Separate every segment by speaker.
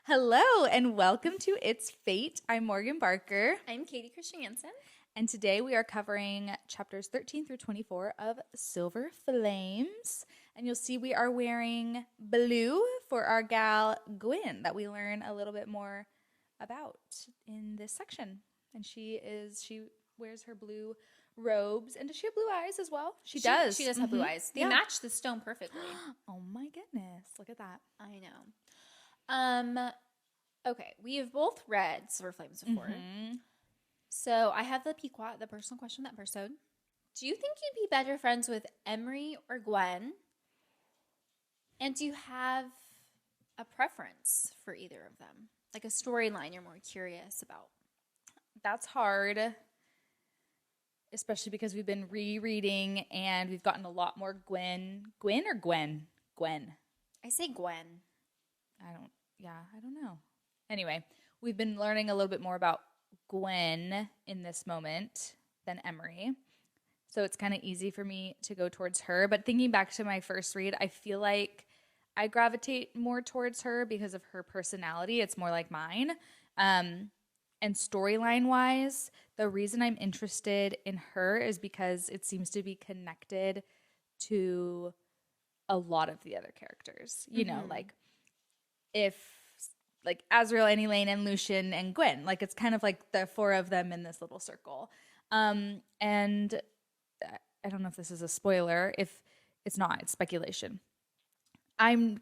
Speaker 1: Hello and welcome to It's Fate. I'm Morgan Barker.
Speaker 2: I'm Katie Christiansen.
Speaker 1: And today we are covering chapters 13 through 24 of Silver Flames. And you'll see we are wearing blue for our gal Gwyn that we learn a little bit more about in this section. And she wears her blue robes. And does she have blue eyes as well? She does.
Speaker 2: She does have blue eyes. They match the stone perfectly.
Speaker 1: Oh my goodness. Look at that.
Speaker 2: I know. Okay, we have both read Silver Flames before.
Speaker 1: Mm-hmm.
Speaker 2: So I have the Pequot, the personal question of that episode. Do you think you'd be better friends with Emerie or Gwyn? And do you have a preference for either of them? Like a storyline you're more curious about?
Speaker 1: That's hard. Especially because we've been rereading and we've gotten a lot more Gwyn. Gwyn or Gwen? Gwen.
Speaker 2: I say Gwyn.
Speaker 1: I don't know. Anyway, we've been learning a little bit more about Gwyn in this moment than Emerie. So it's kind of easy for me to go towards her. But thinking back to my first read, I feel like I gravitate more towards her because of her personality. It's more like mine. And storyline-wise, the reason I'm interested in her is because it seems to be connected to a lot of the other characters. You know, like if like Azriel and Elaine and Lucian and Gwyn, like it's kind of like the four of them in this little circle. And I don't know if this is a spoiler. If it's not, it's speculation. I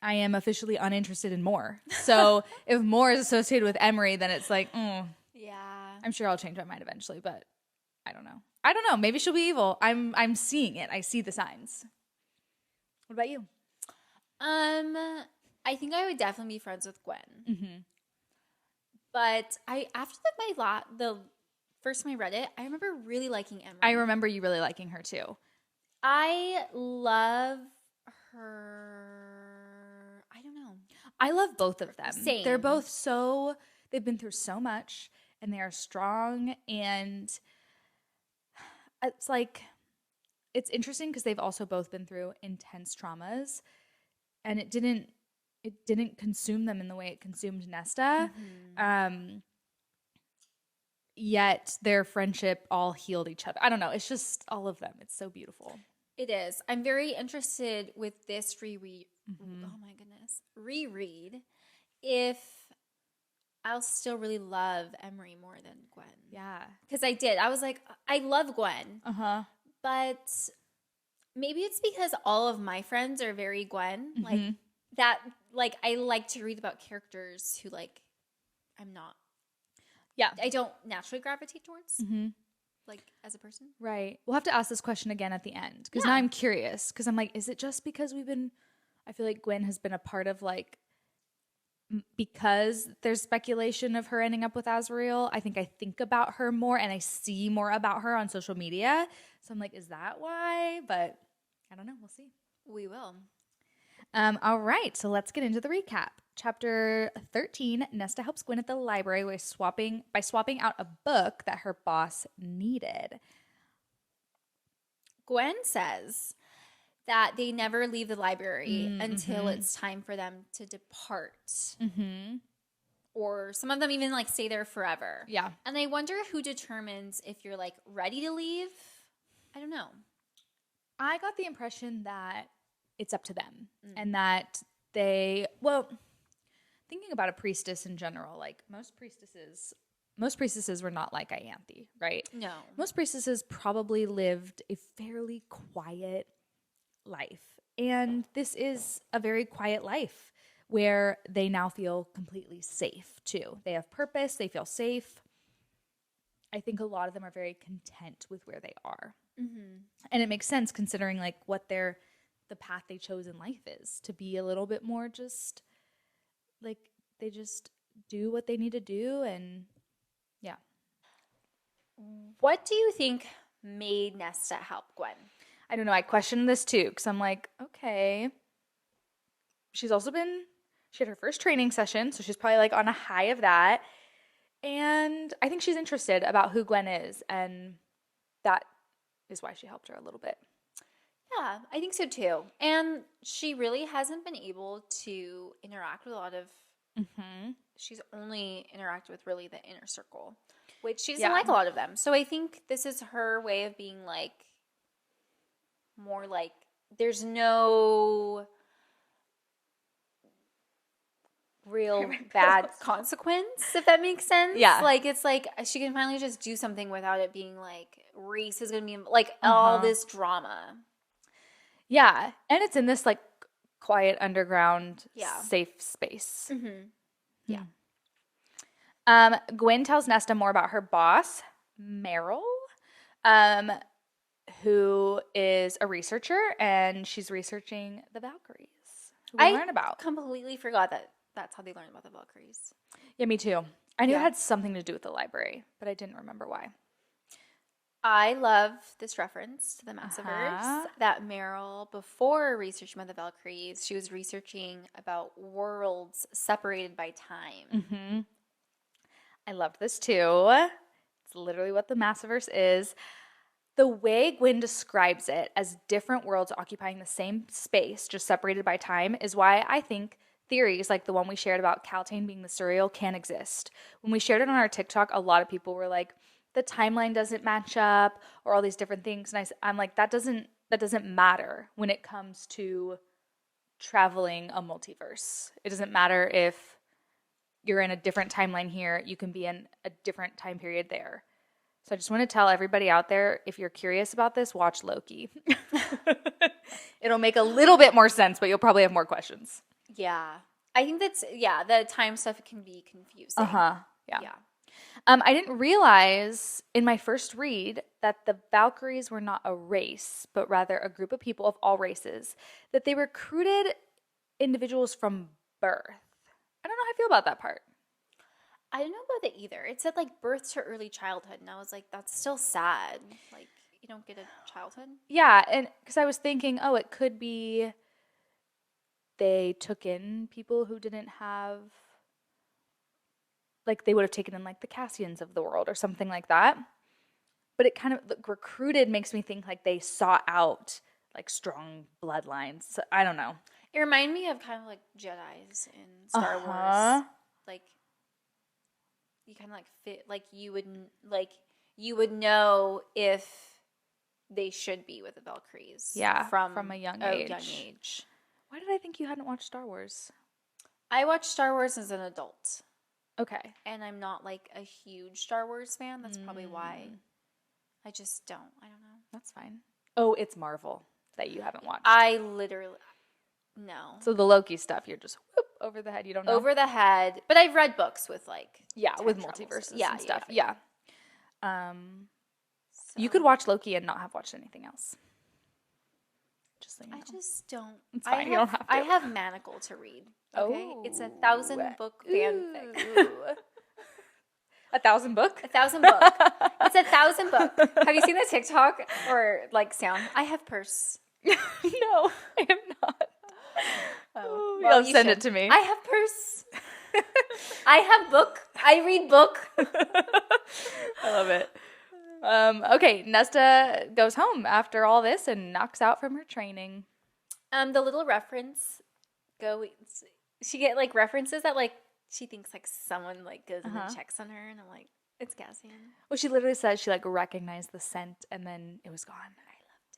Speaker 1: am officially uninterested in Moore. So if Moore is associated with Emerie, then it's like,
Speaker 2: yeah.
Speaker 1: I'm sure I'll change my mind eventually, but I don't know. Maybe she'll be evil. I'm seeing it. I see the signs. What about you?
Speaker 2: I think I would definitely be friends with Gwyn.
Speaker 1: Mm-hmm.
Speaker 2: But after the first time I read it, I remember really liking Emerie.
Speaker 1: I remember you really liking her too.
Speaker 2: I love her. I don't know.
Speaker 1: I love both of them.
Speaker 2: Same.
Speaker 1: They've been through so much and they are strong, and it's interesting because they've also both been through intense traumas, and it didn't consume them in the way it consumed Nesta.
Speaker 2: Mm-hmm.
Speaker 1: Yet their friendship all healed each other. I don't know. It's just all of them. It's so beautiful.
Speaker 2: It is. I'm very interested with this reread.
Speaker 1: Mm-hmm.
Speaker 2: Oh my goodness. Reread. If I'll still really love Emerie more than Gwyn.
Speaker 1: Yeah.
Speaker 2: Because I did. I was like, I love Gwyn.
Speaker 1: Uh-huh.
Speaker 2: But maybe it's because all of my friends are very Gwyn.
Speaker 1: Mm-hmm.
Speaker 2: Like that, like I like to read about characters who like I'm not.
Speaker 1: Yeah.
Speaker 2: I don't naturally gravitate towards.
Speaker 1: Mm-hmm.
Speaker 2: Like as a person.
Speaker 1: Right. We'll have to ask this question again at the end because now I'm curious because I'm like, is it just because I feel like Gwyn has been a part of like, because there's speculation of her ending up with Azriel. I think about her more and I see more about her on social media. So I'm like, is that why? But I don't know. We'll see.
Speaker 2: We will.
Speaker 1: All right. So let's get into the recap. Chapter 13, Nesta helps Gwyn at the library by swapping out a book that her boss needed.
Speaker 2: Gwyn says that they never leave the library until it's time for them to depart.
Speaker 1: Mm-hmm.
Speaker 2: Or some of them even like stay there forever.
Speaker 1: Yeah.
Speaker 2: And I wonder who determines if you're like ready to leave. I don't know.
Speaker 1: I got the impression that it's up to them and that thinking about a priestess in general, like most priestesses were not like Ianthe, right?
Speaker 2: No.
Speaker 1: Most priestesses probably lived a fairly quiet life. And this is a very quiet life where they now feel completely safe too. They have purpose, they feel safe. I think a lot of them are very content with where they are. Mm-hmm. And it makes sense considering like what the path they chose in life is, to be a little bit more just like they just do what they need to do. And yeah.
Speaker 2: What do you think made Nesta help Gwyn?
Speaker 1: I don't know. I questioned this too because I'm like, okay. She had her first training session, so she's probably like on a high of that. And I think she's interested about who Gwyn is, and that is why she helped her a little bit.
Speaker 2: Yeah, I think so too. And she really hasn't been able to interact with a lot of
Speaker 1: Mm-hmm.
Speaker 2: She's only interacted with really the inner circle, which she doesn't like a lot of them. So I think this is her way of being like, more like, there's no real bad consequence, if that makes sense.
Speaker 1: Yeah.
Speaker 2: Like, it's like she can finally just do something without it being like race is going to be like all this drama.
Speaker 1: Yeah. And it's in this like quiet underground safe space.
Speaker 2: Mm-hmm. Yeah.
Speaker 1: Gwyn tells Nesta more about her boss, Meryl, who is a researcher, and she's researching the Valkyries. Who we learn about.
Speaker 2: I completely forgot that that's how they learned about the Valkyries.
Speaker 1: Yeah, me too. I knew it had something to do with the library, but I didn't remember why.
Speaker 2: I love this reference to the Massiverse, that Meryl, before researching about the Valkyries, she was researching about worlds separated by time.
Speaker 1: Mm-hmm. I loved this too. It's literally what the Massiverse is. The way Gwyn describes it as different worlds occupying the same space, just separated by time, is why I think theories like the one we shared about Caltane being the Suriel can exist. When we shared it on our TikTok, a lot of people were like, the timeline doesn't match up, or all these different things. And I'm like, that doesn't matter when it comes to traveling a multiverse. It doesn't matter if you're in a different timeline here, you can be in a different time period there. So I just want to tell everybody out there, if you're curious about this, watch Loki. It'll make a little bit more sense, but you'll probably have more questions.
Speaker 2: Yeah. I think the time stuff can be confusing.
Speaker 1: Yeah. I didn't realize in my first read that the Valkyries were not a race, but rather a group of people of all races, that they recruited individuals from birth. I don't know how I feel about that part.
Speaker 2: I don't know about it either. It said like birth to early childhood, and I was like, that's still sad. Like, you don't get a childhood.
Speaker 1: Yeah, and because I was thinking, it could be they took in people who didn't have, like they would have taken in like the Cassians of the world or something like that. But it kind of, recruited makes me think like they sought out like strong bloodlines. So, I don't know.
Speaker 2: It reminded me of kind of like Jedis in Star Wars. Like, you kind of like fit, like you would know if they should be with the Valkyries.
Speaker 1: Yeah,
Speaker 2: from
Speaker 1: a young age. Why did I think you hadn't watched Star Wars?
Speaker 2: I watched Star Wars as an adult.
Speaker 1: Okay.
Speaker 2: And I'm not like a huge Star Wars fan. That's probably why. I just don't. I don't know.
Speaker 1: That's fine. Oh, it's Marvel that you haven't watched.
Speaker 2: I literally, no.
Speaker 1: So the Loki stuff, you're just over the head. You don't know.
Speaker 2: Over the head. But I've read books with like.
Speaker 1: With multiverses and stuff.
Speaker 2: Yeah.
Speaker 1: You could watch Loki and not have watched anything else. Just so you know.
Speaker 2: I just don't.
Speaker 1: It's fine. You don't have to.
Speaker 2: I have Manacle to read. Okay, it's a 1,000-book fanfic.
Speaker 1: 1,000 book?
Speaker 2: 1,000 book. It's 1,000 book. Have you seen the TikTok or like sound? I have purse.
Speaker 1: No, I have not.
Speaker 2: Oh,
Speaker 1: well, you send it to me.
Speaker 2: I have purse. I have book. I read book.
Speaker 1: I love it. Okay, Nesta goes home after all this and knocks out from her training.
Speaker 2: The little reference she get like references that like she thinks like someone like goes and then checks on her, and I'm like, it's Cassian.
Speaker 1: Well, she literally says she like recognized the scent and then it was gone.
Speaker 2: I loved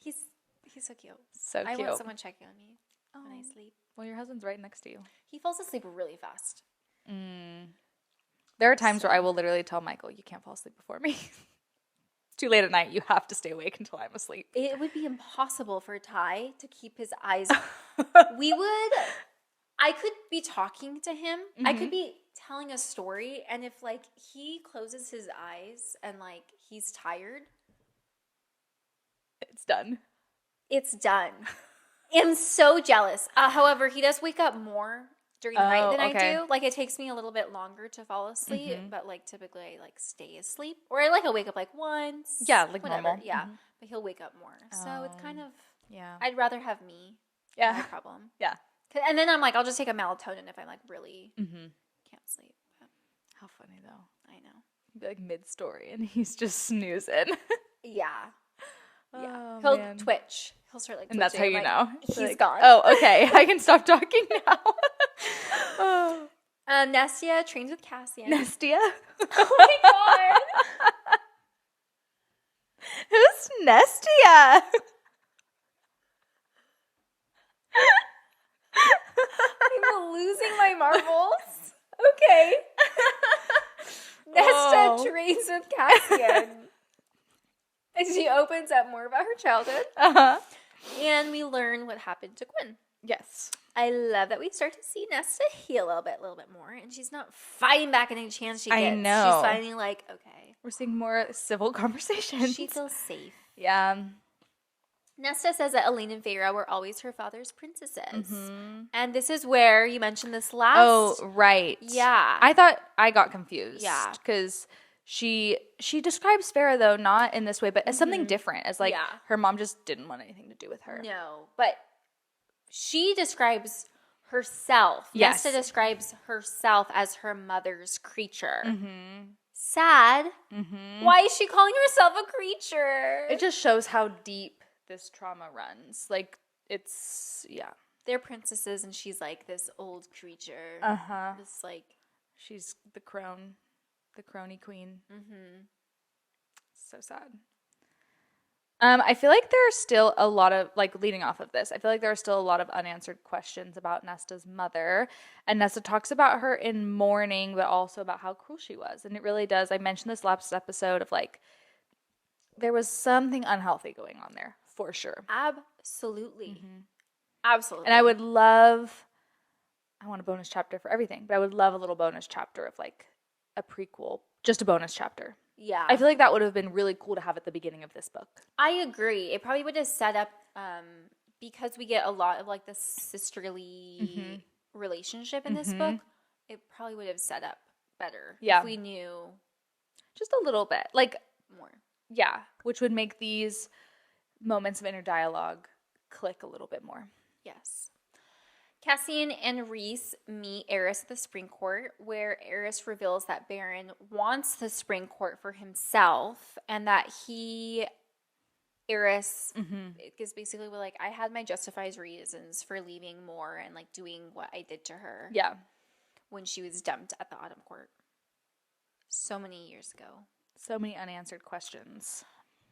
Speaker 2: it. He's so cute.
Speaker 1: So cute.
Speaker 2: I want someone checking on me when I sleep.
Speaker 1: Well, your husband's right next to you.
Speaker 2: He falls asleep really fast.
Speaker 1: There are times where I will literally tell Michael, you can't fall asleep before me. It's too late at night. You have to stay awake until I'm asleep.
Speaker 2: It would be impossible for Ty to keep his eyes. I could be talking to him. I could be telling a story, and if like he closes his eyes and like he's tired,
Speaker 1: it's done.
Speaker 2: It's done. I'm so jealous. However, he does wake up more during the night than I do. Like, it takes me a little bit longer to fall asleep, but like typically I like stay asleep, or I like I'll wake up like once.
Speaker 1: Yeah, like
Speaker 2: whatever.
Speaker 1: normal.
Speaker 2: Yeah, but he'll wake up more. So it's kind of
Speaker 1: yeah.
Speaker 2: I'd rather have me.
Speaker 1: Yeah,
Speaker 2: no problem.
Speaker 1: Yeah,
Speaker 2: and then I'm like I'll just take a melatonin if I'm like really can't sleep. But
Speaker 1: how funny though.
Speaker 2: I know.
Speaker 1: He'd be like mid-story and he's just snoozing.
Speaker 2: Yeah.
Speaker 1: Yeah.
Speaker 2: He'll twitch. He'll start like twitching.
Speaker 1: And that's how you know.
Speaker 2: He's
Speaker 1: like,
Speaker 2: gone.
Speaker 1: Oh, okay. I can stop talking now.
Speaker 2: Nessian trains with Cassian.
Speaker 1: Nestia?
Speaker 2: Oh my god.
Speaker 1: Who's Nestia?
Speaker 2: I'm losing my marbles. Okay. Nesta trains with Cassian. And she opens up more about her childhood.
Speaker 1: Uh-huh.
Speaker 2: And we learn what happened to Gwyn.
Speaker 1: Yes.
Speaker 2: I love that we start to see Nesta heal a little bit more. And she's not fighting back any chance she gets.
Speaker 1: I know.
Speaker 2: She's finally like, okay.
Speaker 1: We're seeing more civil conversations.
Speaker 2: She feels safe.
Speaker 1: Yeah.
Speaker 2: Nesta says that Elaine and Feyre were always her father's princesses.
Speaker 1: Mm-hmm.
Speaker 2: And this is where you mentioned this last.
Speaker 1: Oh, right.
Speaker 2: Yeah.
Speaker 1: I thought I got confused.
Speaker 2: Yeah.
Speaker 1: Because she describes Farrah, though, not in this way, but as something different. As, like, her mom just didn't want anything to do with her.
Speaker 2: No. But she describes herself.
Speaker 1: Yes.
Speaker 2: Nesta describes herself as her mother's creature.
Speaker 1: Mm-hmm.
Speaker 2: Sad.
Speaker 1: Mm-hmm.
Speaker 2: Why is she calling herself a creature?
Speaker 1: It just shows how deep this trauma runs. Like, it's, yeah.
Speaker 2: They're princesses, and she's like this old creature.
Speaker 1: Uh-huh.
Speaker 2: This, like.
Speaker 1: She's the crone. The crony queen.
Speaker 2: Mm-hmm.
Speaker 1: So sad. I feel like there are still a lot of, like, leading off of this, I feel like there are still a lot of unanswered questions about Nesta's mother. And Nesta talks about her in mourning, but also about how cruel she was. And it really does. I mentioned this last episode of, like, there was something unhealthy going on there, for sure.
Speaker 2: Absolutely.
Speaker 1: Mm-hmm.
Speaker 2: Absolutely.
Speaker 1: And I would love, I want a bonus chapter for everything, but I would love a little bonus chapter of, like, a prequel, just a bonus chapter.
Speaker 2: Yeah.
Speaker 1: I feel like that would have been really cool to have at the beginning of this book.
Speaker 2: I agree. It probably would have set up, because we get a lot of, like, the sisterly relationship in this book, it probably would have set up better if we knew
Speaker 1: just a little bit. Like,
Speaker 2: more.
Speaker 1: Yeah, which would make these moments of inner dialogue click a little bit more.
Speaker 2: Yes. Cassian and Rhys meet Eris at the Spring Court, where Eris reveals that Baron wants the Spring Court for himself, and that Eris is basically like, I had my justified reasons for leaving Moore and, like, doing what I did to her.
Speaker 1: Yeah.
Speaker 2: When she was dumped at the Autumn Court. So many years ago.
Speaker 1: So many unanswered questions.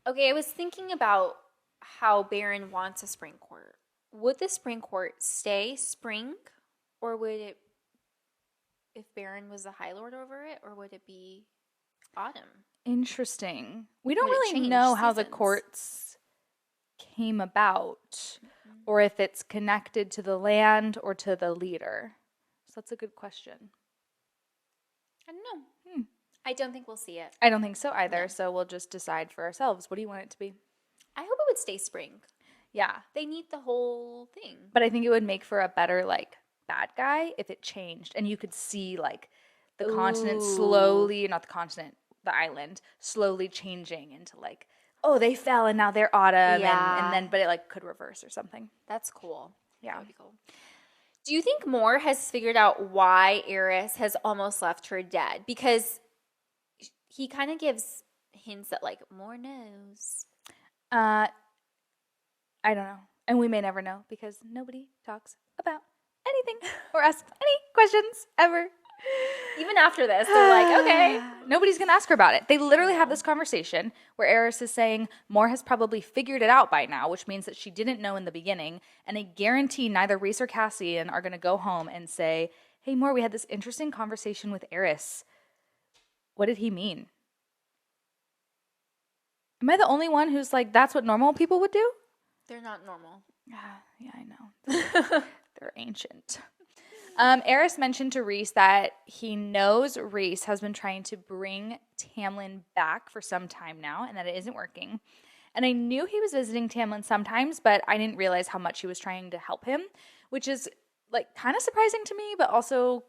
Speaker 2: Okay, I was thinking about how Baron wants a Spring Court. Would the Spring Court stay spring, or would it, if Baron was the High Lord over it, or would it be autumn?
Speaker 1: Interesting. We don't
Speaker 2: Would it
Speaker 1: really
Speaker 2: change
Speaker 1: know how the
Speaker 2: seasons?
Speaker 1: courts came about, or if it's connected to the land or to the leader. So that's a good question.
Speaker 2: I don't know. I don't think we'll see it.
Speaker 1: I don't think so either,
Speaker 2: No.
Speaker 1: so we'll just decide for ourselves. What do you want it to be?
Speaker 2: I hope it would stay spring.
Speaker 1: Yeah.
Speaker 2: They need the whole thing.
Speaker 1: But I think it would make for a better, like, bad guy if it changed. And you could see, like, the continent slowly, not the continent, the island, slowly changing into, like, oh, they fell and now they're autumn.
Speaker 2: Yeah.
Speaker 1: And then, but it, like, could reverse or something.
Speaker 2: That's cool.
Speaker 1: Yeah.
Speaker 2: That would be cool. Do you think Moore has figured out why Eris has almost left her dead? Because he kind of gives hints that, like, Moore knows.
Speaker 1: I don't know. And we may never know because nobody talks about anything or asks any questions ever.
Speaker 2: Even after this, they're like, okay.
Speaker 1: Nobody's going to ask her about it. They literally have this conversation where Eris is saying Moore has probably figured it out by now, which means that she didn't know in the beginning. And I guarantee neither Rhys or Cassian are going to go home and say, hey, Moore, we had this interesting conversation with Eris. What did he mean? Am I the only one who's like, that's what normal people would do?
Speaker 2: They're not normal.
Speaker 1: Yeah, I know. They're ancient. Eris mentioned to Rhys that he knows Rhys has been trying to bring Tamlin back for some time now and that it isn't working. And I knew he was visiting Tamlin sometimes, but I didn't realize how much he was trying to help him, which is, like, kind of surprising to me, but also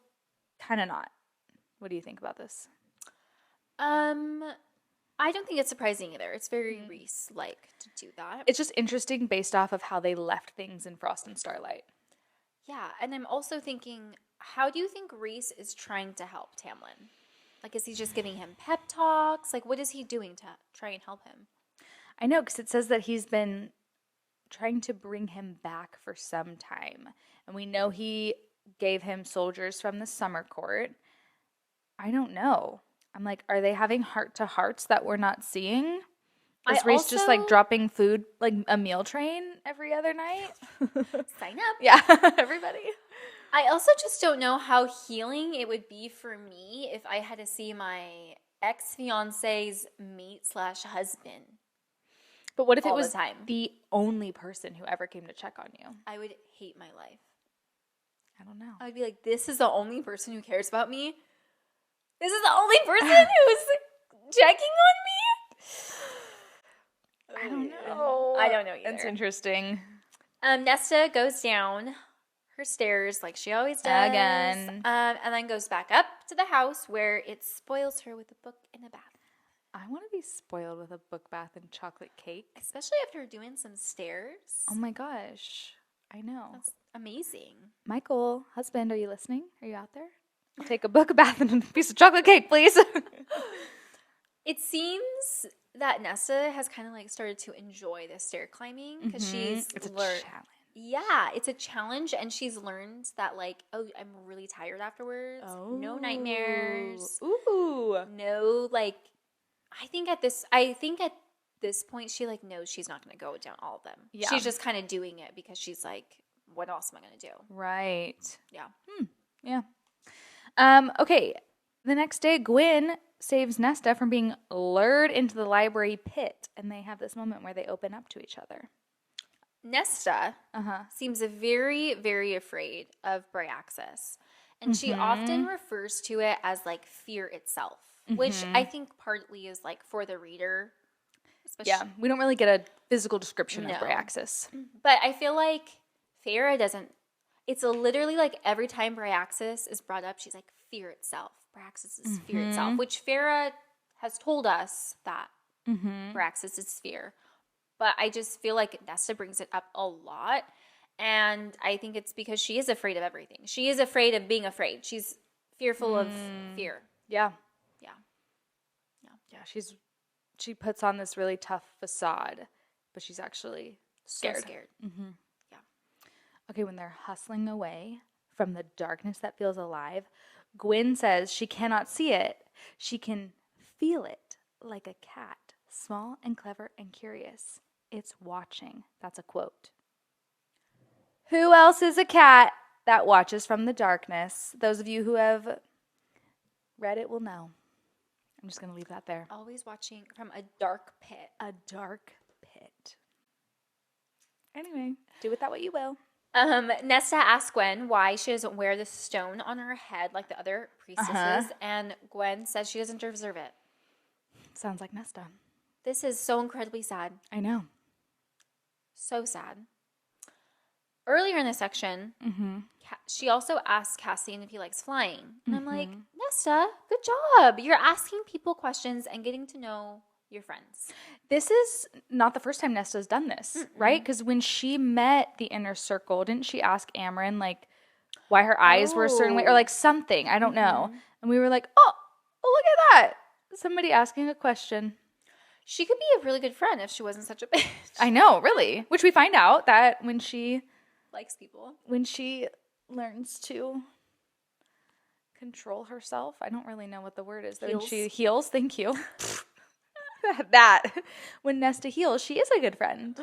Speaker 1: kind of not. What do you think about this?
Speaker 2: I don't think it's surprising either. It's very Rhys-like to do that.
Speaker 1: It's just interesting based off of how they left things in Frost and Starlight.
Speaker 2: Yeah, and I'm also thinking, how do you think Rhys is trying to help Tamlin? Like, is he just giving him pep talks? Like, what is he doing to try and help him?
Speaker 1: I know, because it says that he's been trying to bring him back for some time. And we know he gave him soldiers from the summer court. I don't know. I'm like, are they having heart-to-hearts that we're not seeing? Is Reese just like dropping food, like a meal train every other night?
Speaker 2: Sign up.
Speaker 1: Yeah, everybody.
Speaker 2: I also just don't know how healing it would be for me if I had to see my ex-fiance's mate/husband.
Speaker 1: But what if it
Speaker 2: all
Speaker 1: was
Speaker 2: the time.
Speaker 1: the only person who ever came to check on you?
Speaker 2: I would hate my life.
Speaker 1: I don't know.
Speaker 2: I would be like, this is the only person who cares about me? This is the only person who's checking on me?
Speaker 1: I don't know.
Speaker 2: I don't know either.
Speaker 1: That's interesting.
Speaker 2: Nesta goes down her stairs like she always does.
Speaker 1: Again.
Speaker 2: And then goes back up to the house where it spoils her with a book and a bath.
Speaker 1: I want to be spoiled with a book bath and chocolate cake.
Speaker 2: Especially after doing some stairs.
Speaker 1: Oh my gosh. I know.
Speaker 2: That's amazing.
Speaker 1: Michael, husband, are you listening? Are you out there? I'll take a book bath and a piece of chocolate cake, please.
Speaker 2: It seems that Nesta has kind of like started to enjoy the stair climbing because she's
Speaker 1: it's a challenge.
Speaker 2: Yeah, it's a challenge, and she's learned that like, oh, I'm really tired afterwards. Oh. No nightmares.
Speaker 1: Ooh.
Speaker 2: No, like, I think at this point she like knows she's not going to go down all of them. Yeah. She's just kind of doing it because she's like, what else am I going to do?
Speaker 1: Right.
Speaker 2: Yeah.
Speaker 1: Yeah. Okay. The next day, Gwyn saves Nesta from being lured into the library pit, and they have this moment where they open up to each other.
Speaker 2: Nesta seems very, very afraid of Bryaxis, and she often refers to it as like fear itself, which I think partly is like for the reader.
Speaker 1: Yeah, we don't really get a physical description of Bryaxis.
Speaker 2: But I feel like Feyre doesn't. It's literally like every time Bryaxis is brought up, she's like fear itself. Bryaxis is fear itself, which Feyre has told us that Bryaxis is fear. But I just feel like Nesta brings it up a lot. And I think it's because she is afraid of everything. She is afraid of being afraid. She's fearful of fear.
Speaker 1: Yeah.
Speaker 2: Yeah.
Speaker 1: Yeah. Yeah. She puts on this really tough facade, but she's actually scared.
Speaker 2: So scared. Yeah.
Speaker 1: Okay, when they're hustling away from the darkness that feels alive, Gwyn says she cannot see it. She can feel it like a cat, small and clever and curious. It's watching. That's a quote. Who else is a cat that watches from the darkness? Those of you who have read it will know. I'm just going to leave that there.
Speaker 2: Always watching from a dark pit.
Speaker 1: A dark pit. Anyway, do with that what you will.
Speaker 2: Nesta asks Gwen why she doesn't wear the stone on her head like the other priestesses, and Gwen says she doesn't deserve it.
Speaker 1: Sounds like Nesta.
Speaker 2: This is so incredibly sad.
Speaker 1: I know.
Speaker 2: So sad. Earlier in the section, she also asked Cassian if he likes flying. And I'm like, Nesta, good job. You're asking people questions and getting to know your friends.
Speaker 1: This is not the first time Nesta's done this, right? Because when she met the inner circle, didn't she ask Amren, like, why her eyes were a certain way? Or, like, something. I don't know. And we were like, oh, look at that. Somebody asking a question.
Speaker 2: She could be a really good friend if she wasn't such a bitch.
Speaker 1: I know, really. Which we find out that when she
Speaker 2: likes people. When
Speaker 1: she learns to control herself. I don't really know what the word is. When she heals, thank you. That. When Nesta heals, she is a good friend.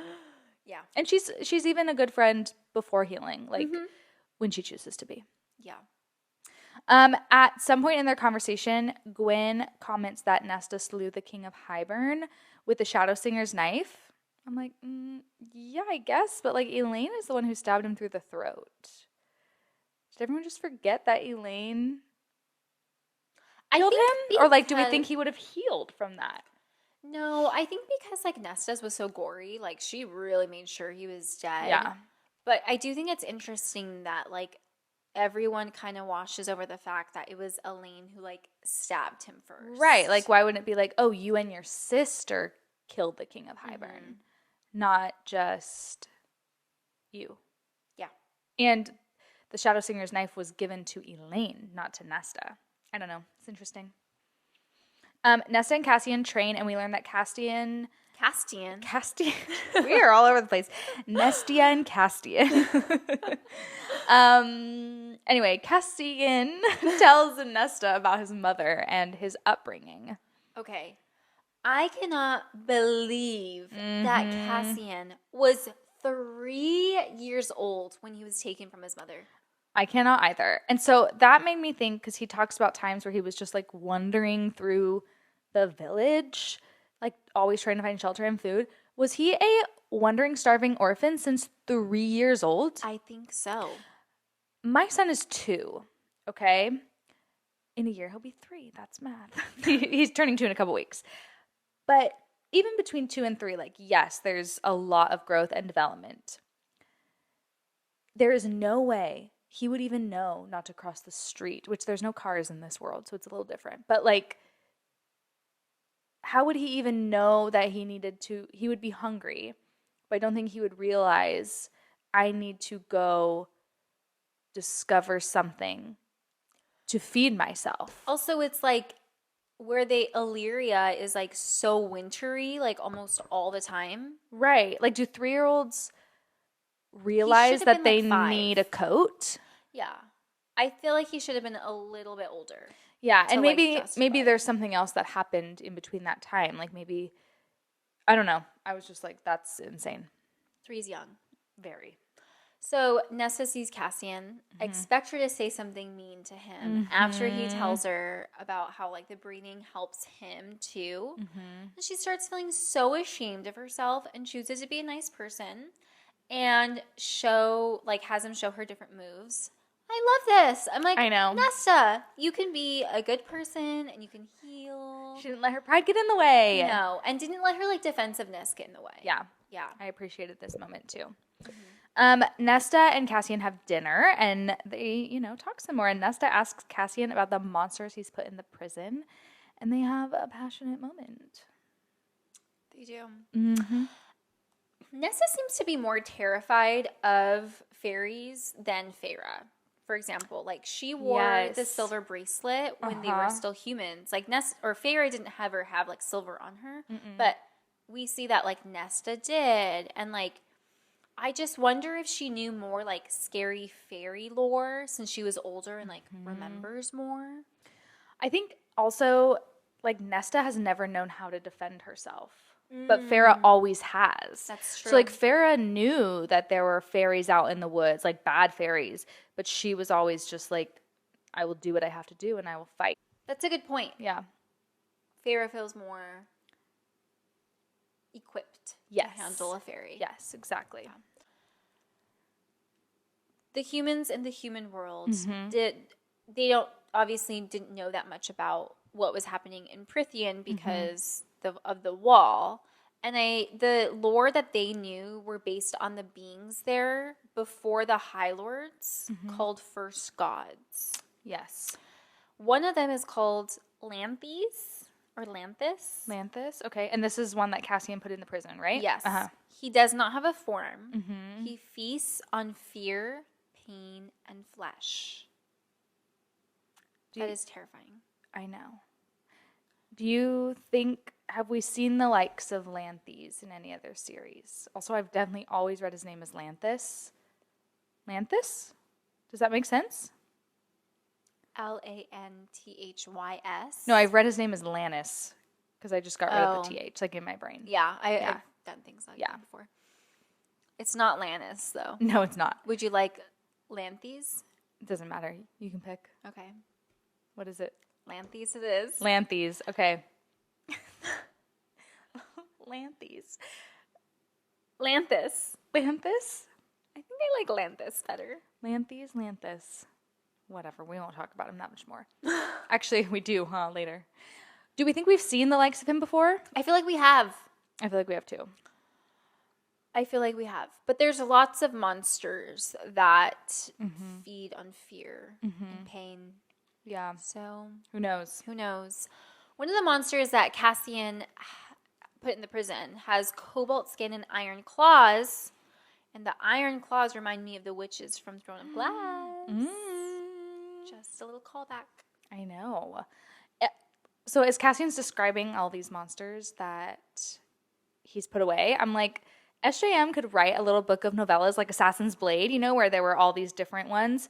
Speaker 2: Yeah.
Speaker 1: And she's even a good friend before healing, like when she chooses to be.
Speaker 2: Yeah.
Speaker 1: At some point in their conversation, Gwyn comments that Nesta slew the king of Hybern with the Shadow Singer's knife. I'm like, yeah, I guess. But, like, Elaine is the one who stabbed him through the throat. Did everyone just forget that Elaine killed him? Or, like, do we think he would have healed from that?
Speaker 2: No, I think because, like, Nesta's was so gory. Like, she really made sure he was dead.
Speaker 1: Yeah.
Speaker 2: But I do think it's interesting that, like, everyone kind of washes over the fact that it was Elaine who, like, stabbed him first.
Speaker 1: Right. Like, why wouldn't it be like, oh, you and your sister killed the king of Hybern, not just you?
Speaker 2: Yeah.
Speaker 1: And the Shadow Singer's knife was given to Elaine, not to Nesta. I don't know. It's interesting. Nesta and Cassian train, and we learn that Cassian
Speaker 2: Castian.
Speaker 1: Castian. We are all over the place. Nestia and Castian. Anyway, Castian tells Nesta about his mother and his upbringing.
Speaker 2: Okay. I cannot believe that Cassian was 3 years old when he was taken from his mother.
Speaker 1: I cannot either. And so that made me think, because he talks about times where he was just like wandering through the village, like always trying to find shelter and food. Was he a wandering, starving orphan since 3 years old?
Speaker 2: I think so.
Speaker 1: My son is 2, okay? In a year, he'll be 3. That's math. He's turning 2 in a couple weeks. But even between 2 and 3, like, yes, there's a lot of growth and development. There is no way he would even know not to cross the street, which there's no cars in this world, so it's a little different. But, like, how would he even know that he would be hungry, but I don't think he would realize I need to go discover something to feed myself.
Speaker 2: Also, it's like where Illyria is like so wintry, like almost all the time.
Speaker 1: Right. Like, do 3-year-olds realize that they need a coat?
Speaker 2: Yeah. I feel like he should have been a little bit older.
Speaker 1: Yeah, and maybe there's something else that happened in between that time. Like, maybe, I don't know. I was just like, that's insane.
Speaker 2: 3's young.
Speaker 1: Very.
Speaker 2: So Nesta sees Cassian, expect her to say something mean to him after he tells her about how like the breathing helps him too. And she starts feeling so ashamed of herself and chooses to be a nice person and has him show her different moves. I love this. I'm like, I know. Nesta, you can be a good person and you can heal.
Speaker 1: She didn't let her pride get in the way.
Speaker 2: No, and didn't let her like defensiveness get in the way.
Speaker 1: Yeah.
Speaker 2: Yeah.
Speaker 1: I appreciated this moment too. Nesta and Cassian have dinner and they, talk some more. And Nesta asks Cassian about the monsters he's put in the prison. And they have a passionate moment.
Speaker 2: They do. Nesta seems to be more terrified of fairies than Feyre. For example, like she wore the silver bracelet when they were still humans. Like Feyre didn't ever have like silver on her. But we see that like Nesta did. And like, I just wonder if she knew more like scary fairy lore since she was older and like remembers more.
Speaker 1: I think also like Nesta has never known how to defend herself, but Feyre always has.
Speaker 2: That's true.
Speaker 1: So like Feyre knew that there were fairies out in the woods, like bad fairies, but she was always just like, I will do what I have to do and I will fight.
Speaker 2: That's a good point.
Speaker 1: Yeah.
Speaker 2: Feyre feels more equipped to handle a fairy.
Speaker 1: Yes, exactly. Yeah.
Speaker 2: The humans in the human world didn't know that much about what was happening in Prythian because of the wall. And the lore that they knew were based on the beings there before the High Lords called First Gods.
Speaker 1: Yes.
Speaker 2: One of them is called Lanthis or Lanthis.
Speaker 1: Lanthis, okay. And this is one that Cassian put in the prison, right?
Speaker 2: Yes. He does not have a form. He feasts on fear, pain, and flesh. That is terrifying.
Speaker 1: I know. Do you think, have we seen the likes of Lanthis in any other series? Also, I've definitely always read his name as Lanthis. Lanthis? Does that make sense?
Speaker 2: Lanthys.
Speaker 1: No, I've read his name as Lannis because I just got rid of the TH, like in my brain.
Speaker 2: Yeah, I've done things like that before. It's not Lannis, though.
Speaker 1: No, it's not.
Speaker 2: Would you like Lanthys?
Speaker 1: It doesn't matter. You can pick.
Speaker 2: Okay.
Speaker 1: What is it?
Speaker 2: Lanthys it is.
Speaker 1: Lanthys. Okay. Lanthys.
Speaker 2: Lanthis.
Speaker 1: Lanthis?
Speaker 2: I think I like Lanthis better.
Speaker 1: Lanthis. Whatever. We won't talk about him that much more. Actually, we do, later. Do we think we've seen the likes of him before?
Speaker 2: I feel like we have.
Speaker 1: I feel like we have too.
Speaker 2: I feel like we have. But there's lots of monsters that feed on fear and pain.
Speaker 1: Yeah.
Speaker 2: So
Speaker 1: who knows?
Speaker 2: One of the monsters that Cassian put in the prison has cobalt skin and iron claws. And the iron claws remind me of the witches from Throne of Glass. Just a little callback.
Speaker 1: I know. So as Cassian's describing all these monsters that he's put away. I'm like, SJM could write a little book of novellas like Assassin's Blade, you know, where there were all these different ones,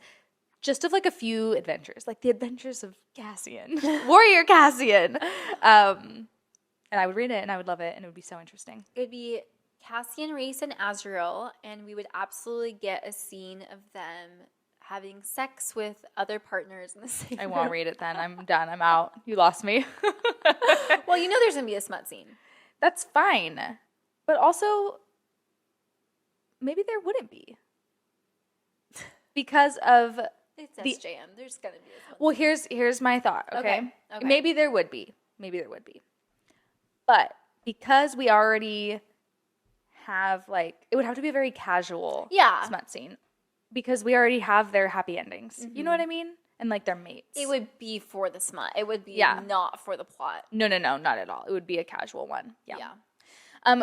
Speaker 1: just of like a few adventures, like the adventures of Cassian, Warrior Cassian. And I would read it and I would love it and it would be so interesting.
Speaker 2: It would be Cassian, Rhys, and Azriel, and we would absolutely get a scene of them having sex with other partners in the same
Speaker 1: I won't read it then. I'm done. I'm out. You lost me.
Speaker 2: Well, you know there's going to be a smut scene.
Speaker 1: That's fine. But also, maybe there wouldn't be. Because of
Speaker 2: It's SJM. There's going to be a smut
Speaker 1: Well,
Speaker 2: scene.
Speaker 1: here's my thought, okay?
Speaker 2: Okay.
Speaker 1: Maybe there would be. But because we already have, like, it would have to be a very casual smut scene. Because we already have their happy endings. Mm-hmm. You know what I mean? And, like, their mates.
Speaker 2: It would be for the smut. It would be not for the plot.
Speaker 1: No, not at all. It would be a casual one. Yeah.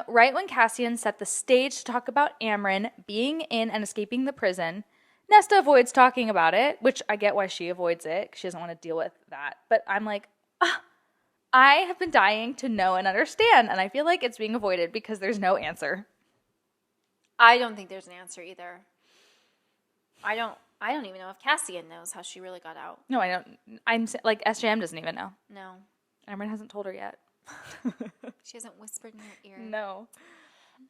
Speaker 1: Right when Cassian set the stage to talk about Amren being in and escaping the prison, Nesta avoids talking about it, which I get why she avoids it, because she doesn't want to deal with that. But I'm like, I have been dying to know and understand, and I feel like it's being avoided because there's no answer.
Speaker 2: I don't think there's an answer either. I don't even know if Cassian knows how she really got out.
Speaker 1: No, I don't. I'm like, SJM doesn't even know.
Speaker 2: No.
Speaker 1: Amren hasn't told her yet.
Speaker 2: She hasn't whispered in her ear.
Speaker 1: No.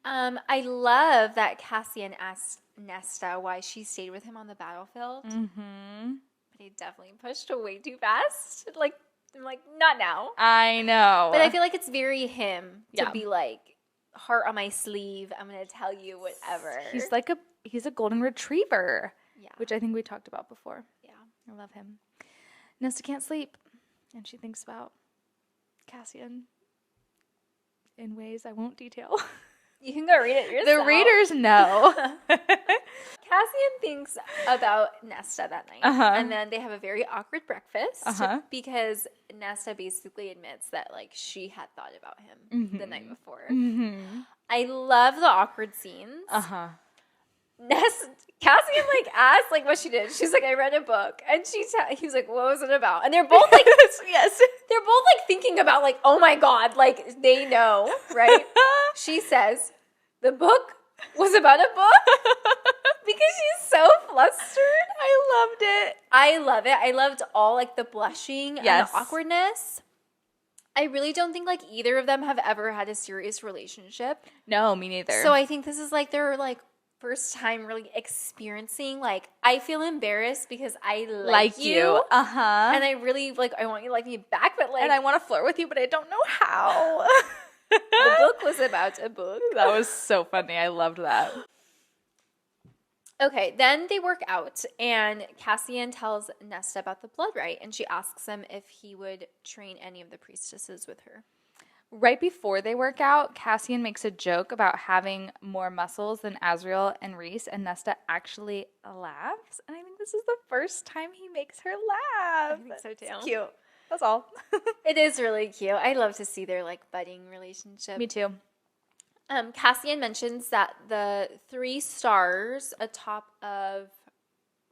Speaker 2: I love that Cassian asked Nesta why she stayed with him on the battlefield.
Speaker 1: Mm-hmm.
Speaker 2: But he definitely pushed way too fast. Like, I'm like, not now.
Speaker 1: I know.
Speaker 2: But I feel like it's very him to be like, heart on my sleeve, I'm going to tell you whatever.
Speaker 1: He's a golden retriever.
Speaker 2: Yeah.
Speaker 1: Which I think we talked about before.
Speaker 2: Yeah.
Speaker 1: I love him. Nesta can't sleep. And she thinks about Cassian in ways I won't detail.
Speaker 2: You can go read it yourself.
Speaker 1: The readers know.
Speaker 2: Cassian thinks about Nesta that night. And then they have a very awkward breakfast because Nesta basically admits that, like, she had thought about him the night before. Mm-hmm. I love the awkward scenes. Cassian, like, asked, like, what she did. She's like, I read a book. And he was like, what was it about? And they're both, like, they're both, like, thinking about, like, oh, my God. Like, they know, right? She says, the book was about a book? Because she's so flustered.
Speaker 1: I loved it.
Speaker 2: I love it. I loved all, like, the blushing and the awkwardness. I really don't think, like, either of them have ever had a serious relationship.
Speaker 1: No, me neither.
Speaker 2: So I think this is, like, their, like, first time really experiencing, like, I feel embarrassed because I like you. And I really, like, I want you to like me back, but, like.
Speaker 1: And I want to flirt with you, but I don't know how.
Speaker 2: The book was about a book.
Speaker 1: That was so funny. I loved that.
Speaker 2: Okay, then they work out, and Cassian tells Nesta about the blood rite, and she asks him if he would train any of the priestesses with her.
Speaker 1: Right before they work out, Cassian makes a joke about having more muscles than Azriel and Rhys, and Nesta actually laughs. And I think this is the first time he makes her laugh.
Speaker 2: I think so too.
Speaker 1: It's cute. That's all.
Speaker 2: It is really cute. I love to see their, like, budding relationship.
Speaker 1: Me too.
Speaker 2: Cassian mentions that the 3 stars atop of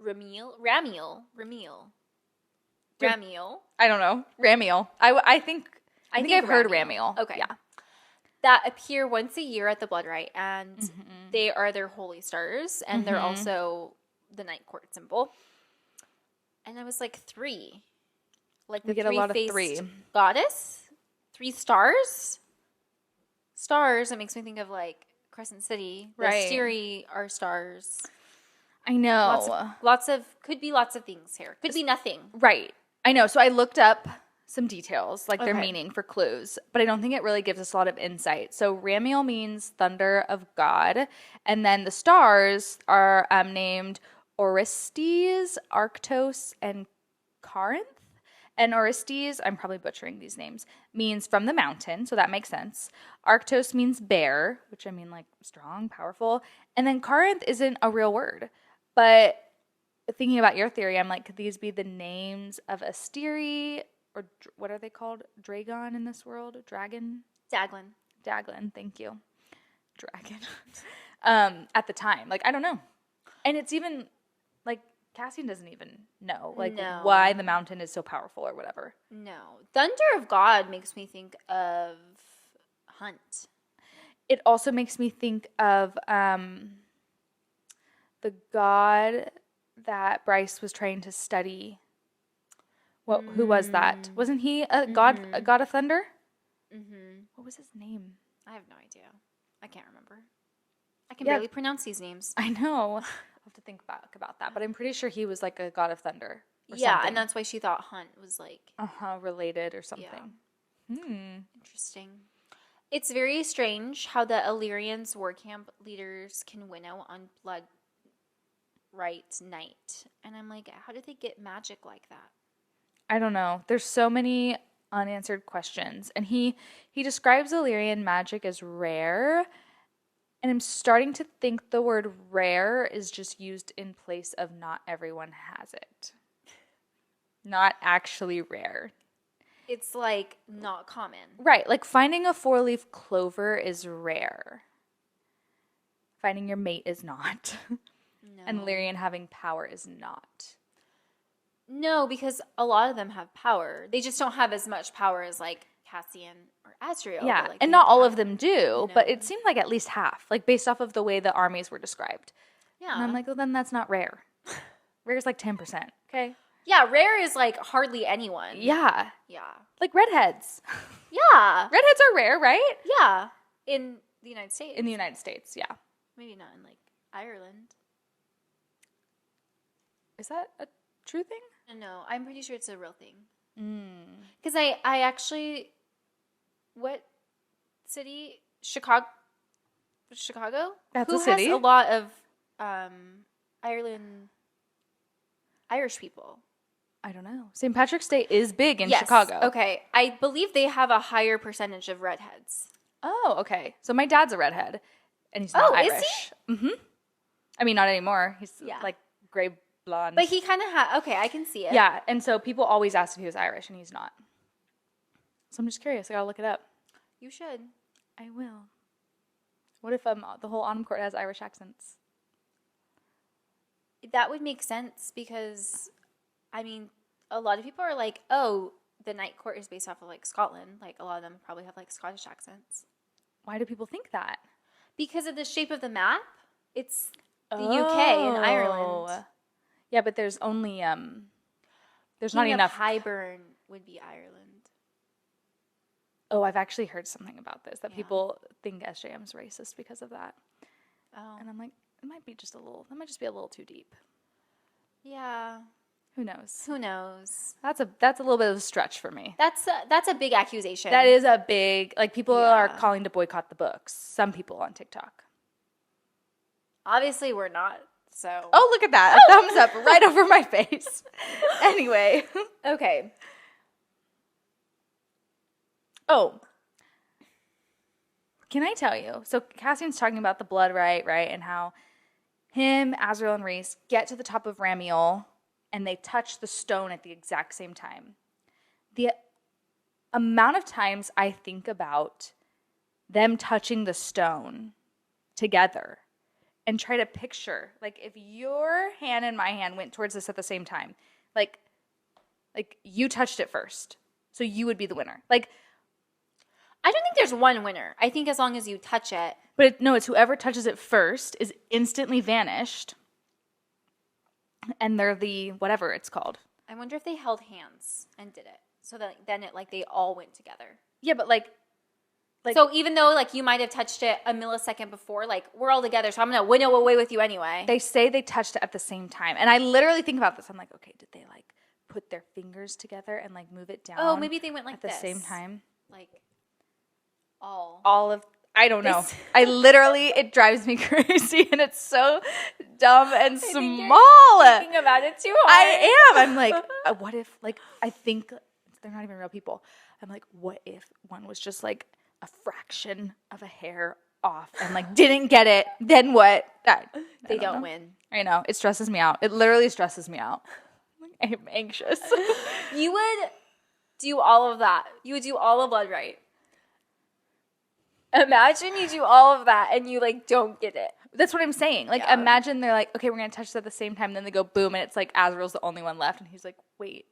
Speaker 2: Ramiel.
Speaker 1: I don't know. Ramiel. I think I've heard Ramiel.
Speaker 2: Okay.
Speaker 1: Yeah.
Speaker 2: That appear once a year at the blood rite, and they are their holy stars, and they're also the night court symbol. And I was like, 3. Like, the
Speaker 1: we get a lot of 3.
Speaker 2: Goddess? 3 stars? Stars, it makes me think of, like, Crescent City.
Speaker 1: Right.
Speaker 2: The Stiri are stars.
Speaker 1: I know.
Speaker 2: Could be lots of things here. Could be nothing.
Speaker 1: Right. I know. So I looked up some details, like their meaning for clues, but I don't think it really gives us a lot of insight. So Ramiel means thunder of God, and then the stars are named Orestes, Arctos, and Corinth. And Orestes, I'm probably butchering these names, means from the mountain, so that makes sense. Arctos means bear, which I mean, like, strong, powerful. And then Corinth isn't a real word. But thinking about your theory, I'm like, could these be the names of Asteri, or what are they called? Dragon in this world? Dragon? Daglin, thank you. Dragon. At the time. Like, I don't know. And it's even, like, Cassian doesn't even know, like, why the mountain is so powerful or whatever.
Speaker 2: No. Thunder of God makes me think of Hunt.
Speaker 1: it also makes me think of the god that Bryce was trying to study. Who was that? Wasn't he a god of thunder?
Speaker 2: Mm-hmm.
Speaker 1: What was his name?
Speaker 2: I have no idea. I can't remember. I can barely pronounce these names.
Speaker 1: I know. I'll have to think back about that, but I'm pretty sure he was like a god of thunder. Or
Speaker 2: yeah,
Speaker 1: something.
Speaker 2: And that's why she thought Hunt was like
Speaker 1: related or something. Yeah.
Speaker 2: Interesting. It's very strange how the Illyrians war camp leaders can winnow on blood right night. And I'm like, how did they get magic like that?
Speaker 1: I don't know. There's so many unanswered questions. And he describes Illyrian magic as rare. And I'm starting to think the word rare is just used in place of not everyone has it. Not actually rare.
Speaker 2: It's like not common.
Speaker 1: Right. Like finding a 4-leaf clover is rare. Finding your mate is not. No. And Illyrian having power is not.
Speaker 2: No, because a lot of them have power. They just don't have as much power as like Cassian or Azriel.
Speaker 1: Yeah,
Speaker 2: like,
Speaker 1: and not all of them do,
Speaker 2: no.
Speaker 1: But it seemed like at least half, like based off of the way the armies were described.
Speaker 2: Yeah.
Speaker 1: And I'm like, well, then that's not rare. Rare is like 10%, okay?
Speaker 2: Yeah, rare is like hardly anyone.
Speaker 1: Yeah.
Speaker 2: Yeah.
Speaker 1: Like redheads.
Speaker 2: Yeah.
Speaker 1: Redheads are rare, right?
Speaker 2: Yeah. In the United States.
Speaker 1: In the United States, yeah.
Speaker 2: Maybe not in like Ireland.
Speaker 1: Is that a true thing?
Speaker 2: No, I'm pretty sure it's a real thing. Because
Speaker 1: Mm.
Speaker 2: I actually, what city? Chicago?
Speaker 1: That's
Speaker 2: Who
Speaker 1: a city.
Speaker 2: has a lot of Irish people?
Speaker 1: I don't know. St. Patrick's Day is big in
Speaker 2: Yes.
Speaker 1: Chicago.
Speaker 2: Okay. I believe they have a higher percentage of redheads.
Speaker 1: Oh, okay. So my dad's a redhead, and he's not Irish.
Speaker 2: Is
Speaker 1: he? Mm-hmm. I mean, not anymore. He's like gray blonde.
Speaker 2: But he kind of okay, I can see it.
Speaker 1: Yeah, and so people always ask if he was Irish, and he's not. So I'm just curious. I gotta look it up.
Speaker 2: You should.
Speaker 1: I will. What if the whole Autumn Court has Irish accents?
Speaker 2: That would make sense because, I mean, a lot of people are like, oh, the Night Court is based off of like Scotland. Like a lot of them probably have like Scottish accents.
Speaker 1: Why do people think that?
Speaker 2: Because of the shape of the map. It's the UK and Ireland.
Speaker 1: Yeah, but there's only there's
Speaker 2: King
Speaker 1: not enough.
Speaker 2: Highburn would be Ireland.
Speaker 1: Oh, I've actually heard something about this that people think SJM's racist because of that.
Speaker 2: Oh,
Speaker 1: and I'm like, it might be just a little. That might just be a little too deep.
Speaker 2: Yeah.
Speaker 1: Who knows?
Speaker 2: Who knows?
Speaker 1: That's a little bit of a stretch for me.
Speaker 2: That's a big accusation.
Speaker 1: That is a big people are calling to boycott the books. Some people on TikTok.
Speaker 2: Obviously, we're not. So.
Speaker 1: Oh, look at that! A thumbs up right over my face. Anyway,
Speaker 2: okay.
Speaker 1: Oh, can I tell you? So Cassian's talking about the blood right, and how him, Azriel, and Rhys get to the top of Ramiel, and they touch the stone at the exact same time. The amount of times I think about them touching the stone together and try to picture, like, if your hand and my hand went towards this at the same time, like you touched it first, so you would be the winner. Like,
Speaker 2: I don't think there's one winner. I think as long as you touch it.
Speaker 1: But it's whoever touches it first is instantly vanished. And they're the whatever it's called.
Speaker 2: I wonder if they held hands and did it. So that then it they all went together.
Speaker 1: Yeah, but like
Speaker 2: so even though you might have touched it a millisecond before, we're all together, so I'm gonna winnow away with you anyway.
Speaker 1: They say they touched it at the same time. And I literally think about this. I'm like, okay, did they put their fingers together and move it down?
Speaker 2: Oh, maybe they went
Speaker 1: at the same time.
Speaker 2: All of
Speaker 1: I don't know. I literally, it drives me crazy, and it's so dumb and small.
Speaker 2: Thinking about it too hard.
Speaker 1: I am. I'm like, what if, I think they're not even real people. I'm like, what if one was just a fraction of a hair off and didn't get it? Then what?
Speaker 2: They don't win.
Speaker 1: I know. It stresses me out. It literally stresses me out. I'm anxious.
Speaker 2: You would do all of that. You would do all of blood right. Imagine you do all of that and you don't get it.
Speaker 1: That's what I'm saying. Imagine they're like, okay, we're gonna touch it at the same time. Then they go boom, and it's Azriel's the only one left, and he's like, wait,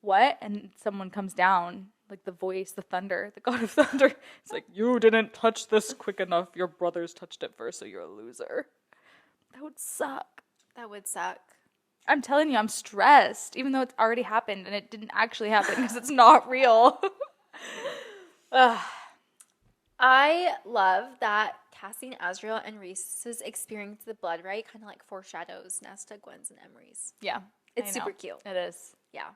Speaker 1: what? And someone comes down, like the voice, the thunder, the god of thunder. It's like, you didn't touch this quick enough. Your brothers touched it first, so you're a loser. That would suck.
Speaker 2: That would suck.
Speaker 1: I'm telling you, I'm stressed, even though it's already happened and it didn't actually happen because it's not real.
Speaker 2: I love that Cassie and Azriel and Reese's experience of the blood rite kind of like foreshadows Nesta, Gwen's, and Emerie's.
Speaker 1: Yeah.
Speaker 2: It's super cute.
Speaker 1: It is.
Speaker 2: Yeah.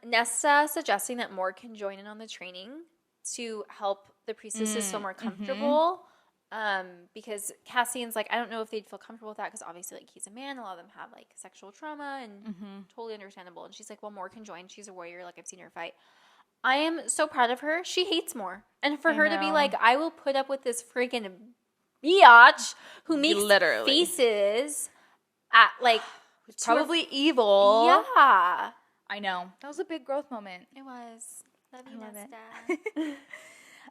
Speaker 2: Nesta suggesting that more can join in on the training to help the priestesses feel more comfortable. Because Cassian's like, I don't know if they'd feel comfortable with that because obviously, like, he's a man. A lot of them have, like, sexual trauma and totally understandable. And she's like, well, more can join. She's a warrior. Like, I've seen her fight. I am so proud of her. She hates more. And for her to be like, I will put up with this freaking biatch who makes faces at, like,
Speaker 1: it's probably evil.
Speaker 2: Yeah.
Speaker 1: I know. That was a big growth moment.
Speaker 2: It was. Love you,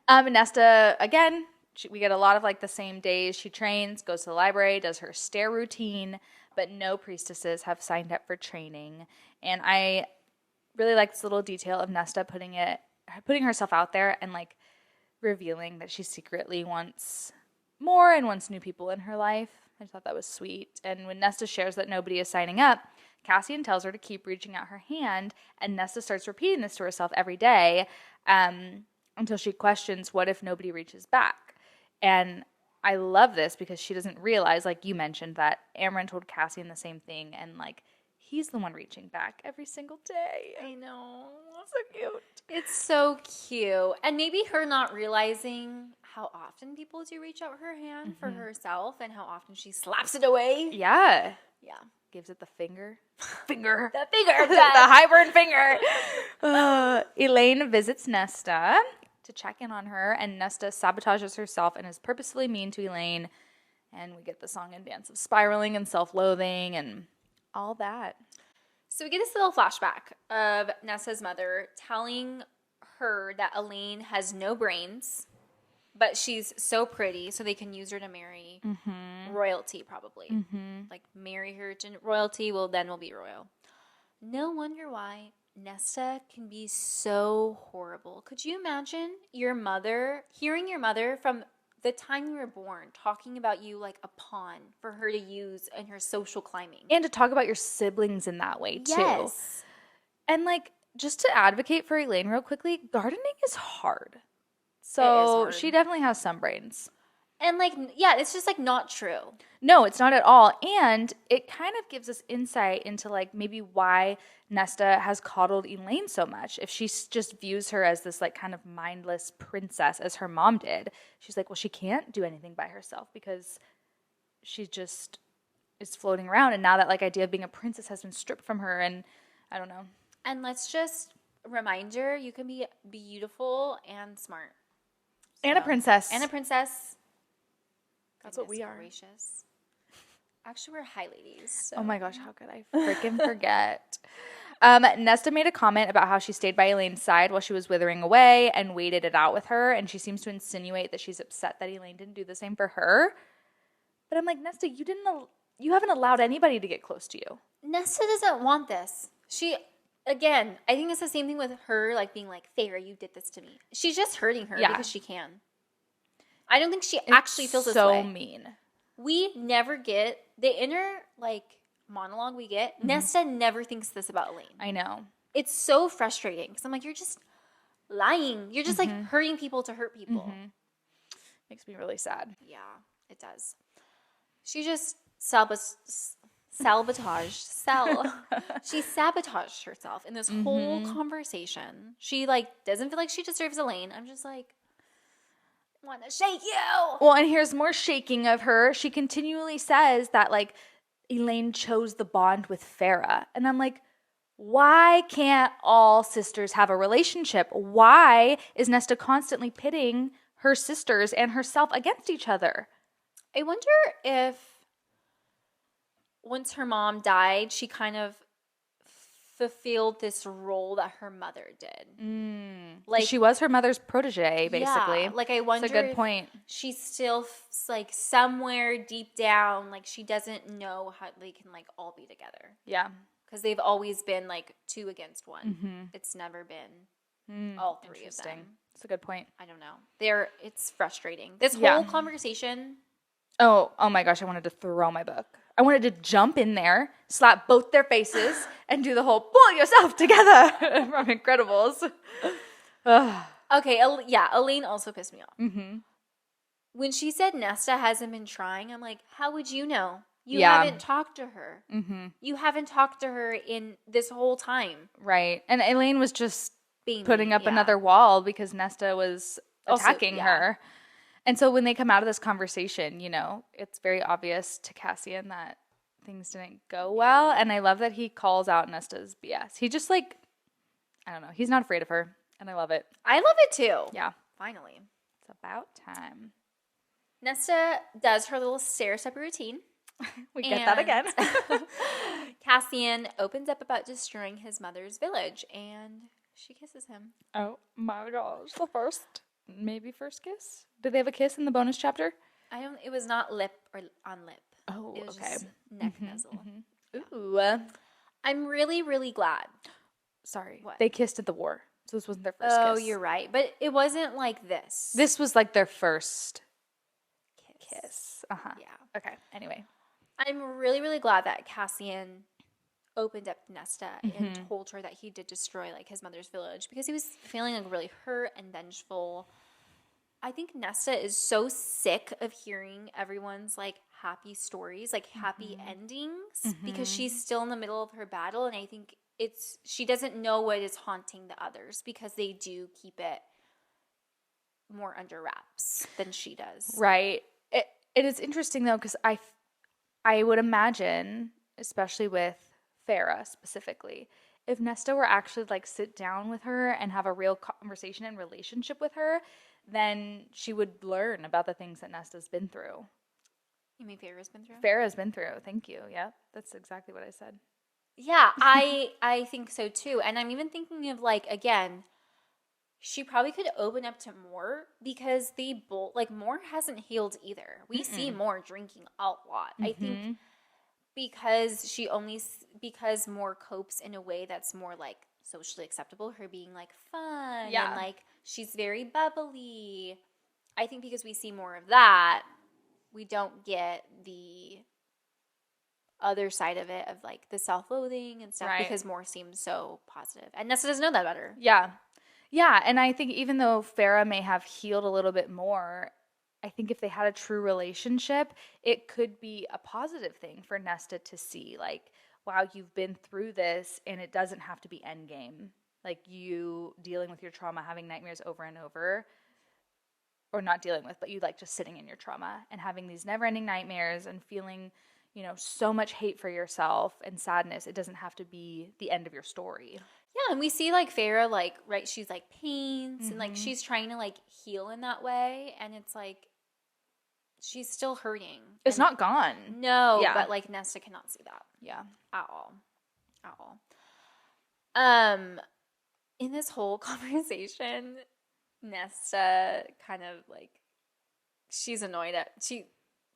Speaker 1: Nesta. Nesta, again, we get a lot of, like, the same days. She trains, goes to the library, does her stair routine, but no priestesses have signed up for training. And I really like this little detail of Nesta putting herself out there and, like, revealing that she secretly wants more and wants new people in her life. I thought that was sweet. And when Nesta shares that nobody is signing up, Cassian tells her to keep reaching out her hand, and Nesta starts repeating this to herself every day until she questions, what if nobody reaches back? And I love this because she doesn't realize, like you mentioned, that Amren told Cassian the same thing, and, like, he's the one reaching back every single day.
Speaker 2: I know.
Speaker 1: So cute.
Speaker 2: It's so cute. And maybe her not realizing how often people do reach out her hand for herself and how often she slaps it away.
Speaker 1: Yeah.
Speaker 2: Yeah.
Speaker 1: Gives it the finger.
Speaker 2: The finger. the
Speaker 1: high-burn finger. Elaine visits Nesta to check in on her, and Nesta sabotages herself and is purposefully mean to Elaine. And we get the song and dance of spiraling and self-loathing and all that.
Speaker 2: So we get this little flashback of Nesta's mother telling her that Elaine has no brains, but she's so pretty, so they can use her to marry royalty, probably. Like, marry her to royalty, well, then we'll be royal. No wonder why Nesta can be so horrible. Could you imagine hearing your mother from the time you were born, talking about you like a pawn for her to use in her social climbing?
Speaker 1: And to talk about your siblings in that way, too.
Speaker 2: Yes.
Speaker 1: And, like, just to advocate for Elaine real quickly, gardening is hard. So she definitely has some brains.
Speaker 2: And, like, yeah, it's just, like, not true.
Speaker 1: No, it's not at all. And it kind of gives us insight into, like, maybe why Nesta has coddled Elaine so much. If she just views her as this, like, kind of mindless princess as her mom did, she's like, well, she can't do anything by herself because she just is floating around. And now that, like, idea of being a princess has been stripped from her, and I don't know.
Speaker 2: And let's just remind her, you can be beautiful and smart.
Speaker 1: And a princess.
Speaker 2: And a princess.
Speaker 1: That's what we are.
Speaker 2: Gracious. Actually, we're high ladies. So.
Speaker 1: Oh my gosh, how could I freaking forget? Nesta made a comment about how she stayed by Elaine's side while she was withering away and waited it out with her, and she seems to insinuate that she's upset that Elaine didn't do the same for her. But I'm like, Nesta, you haven't allowed anybody to get close to you.
Speaker 2: Nesta doesn't want this. Again, I think it's the same thing with her, like, being like, Feyre, you did this to me. She's just hurting her because she can. I don't think she actually feels this way.
Speaker 1: So mean.
Speaker 2: We never get the inner, like, monologue we get. Nesta never thinks this about Elaine.
Speaker 1: I know.
Speaker 2: It's so frustrating because I'm like, you're just lying. You're just, like, hurting people to hurt people.
Speaker 1: Makes me really sad.
Speaker 2: Yeah, it does. She just she sabotaged herself in this whole conversation. She, like, doesn't feel like she deserves Elaine. I'm just like, want to shake you.
Speaker 1: Well, and here's more shaking of her. She continually says that, like, Elaine chose the bond with Farah. And I'm like, why can't all sisters have a relationship? Why is Nesta constantly pitting her sisters and herself against each other?
Speaker 2: I wonder if once her mom died, she kind of fulfilled this role that her mother did.
Speaker 1: Like, she was her mother's protege, basically.
Speaker 2: Yeah, like, I wonder
Speaker 1: That's a good point.
Speaker 2: She's still, like, somewhere deep down, like, she doesn't know how they can, like, all be together.
Speaker 1: Yeah.
Speaker 2: because they've always been like 2 against 1.
Speaker 1: Mm-hmm.
Speaker 2: It's never been all 3 of them.
Speaker 1: That's a good point.
Speaker 2: I don't know. It's frustrating. This whole conversation.
Speaker 1: Oh my gosh, I wanted to throw my book. I wanted to jump in there, slap both their faces, and do the whole pull yourself together from Incredibles.
Speaker 2: Okay, Elaine also pissed me off.
Speaker 1: Mm-hmm.
Speaker 2: When she said Nesta hasn't been trying, I'm like, how would you know? You haven't talked to her.
Speaker 1: Mm-hmm.
Speaker 2: You haven't talked to her in this whole time.
Speaker 1: Right. And Elaine was just putting up another wall because Nesta was attacking her. And so when they come out of this conversation, you know, it's very obvious to Cassian that things didn't go well. And I love that he calls out Nesta's BS. He just like, I don't know, he's not afraid of her. And I love it.
Speaker 2: I love it too.
Speaker 1: Yeah.
Speaker 2: Finally.
Speaker 1: It's about time.
Speaker 2: Nesta does her little stair-step routine.
Speaker 1: We get that again.
Speaker 2: Cassian opens up about destroying his mother's village, and she kisses him.
Speaker 1: Oh my gosh. The first kiss? Did they have a kiss in the bonus chapter?
Speaker 2: It was not lip or on lip.
Speaker 1: Oh,
Speaker 2: it was
Speaker 1: okay.
Speaker 2: just neck nuzzle.
Speaker 1: Mm-hmm. Ooh.
Speaker 2: I'm really, really glad.
Speaker 1: Sorry.
Speaker 2: What?
Speaker 1: They kissed at the war. So this wasn't their first kiss.
Speaker 2: Oh, you're right. But it wasn't like this.
Speaker 1: This was like their first kiss. Uh-huh.
Speaker 2: Yeah.
Speaker 1: Okay. Anyway.
Speaker 2: I'm really, really glad that Cassian opened up to Nesta and told her that he did destroy like his mother's village because he was feeling like really hurt and vengeful. I think Nesta is so sick of hearing everyone's like happy stories, like happy endings, because she's still in the middle of her battle, and I think she doesn't know what is haunting the others because they do keep it more under wraps than she does.
Speaker 1: Right. It is interesting though because I would imagine, especially with Farrah specifically, if Nesta were actually like sit down with her and have a real conversation and relationship with her, then she would learn about the things that Nesta's been through.
Speaker 2: You mean Farrah's been through?
Speaker 1: Farrah's been through. Thank you. Yeah, that's exactly what I said.
Speaker 2: Yeah, I think so too. And I'm even thinking of like, again, she probably could open up to Moore because they both, like Moore hasn't healed either. We see Moore drinking a lot. I think because Moore copes in a way that's more like socially acceptable, her being like fun and like she's very bubbly. I think because we see more of that, we don't get the other side of it of like the self-loathing and stuff because Moore seems so positive. And Nessa doesn't know that better.
Speaker 1: Yeah. Yeah, and I think even though Farrah may have healed a little bit more, I think if they had a true relationship, it could be a positive thing for Nesta to see, like, wow, you've been through this, and it doesn't have to be endgame. Like, you dealing with your trauma, having nightmares over and over, or not dealing with, but you like just sitting in your trauma and having these never-ending nightmares and feeling, you know, so much hate for yourself and sadness. It doesn't have to be the end of your story.
Speaker 2: Yeah, and we see like Farrah, like, right, she's like paints and like she's trying to like heal in that way, and it's like she's still hurting.
Speaker 1: It's not gone.
Speaker 2: No, but like Nesta cannot see that.
Speaker 1: Yeah.
Speaker 2: At all. In this whole conversation, Nesta kind of like she's annoyed at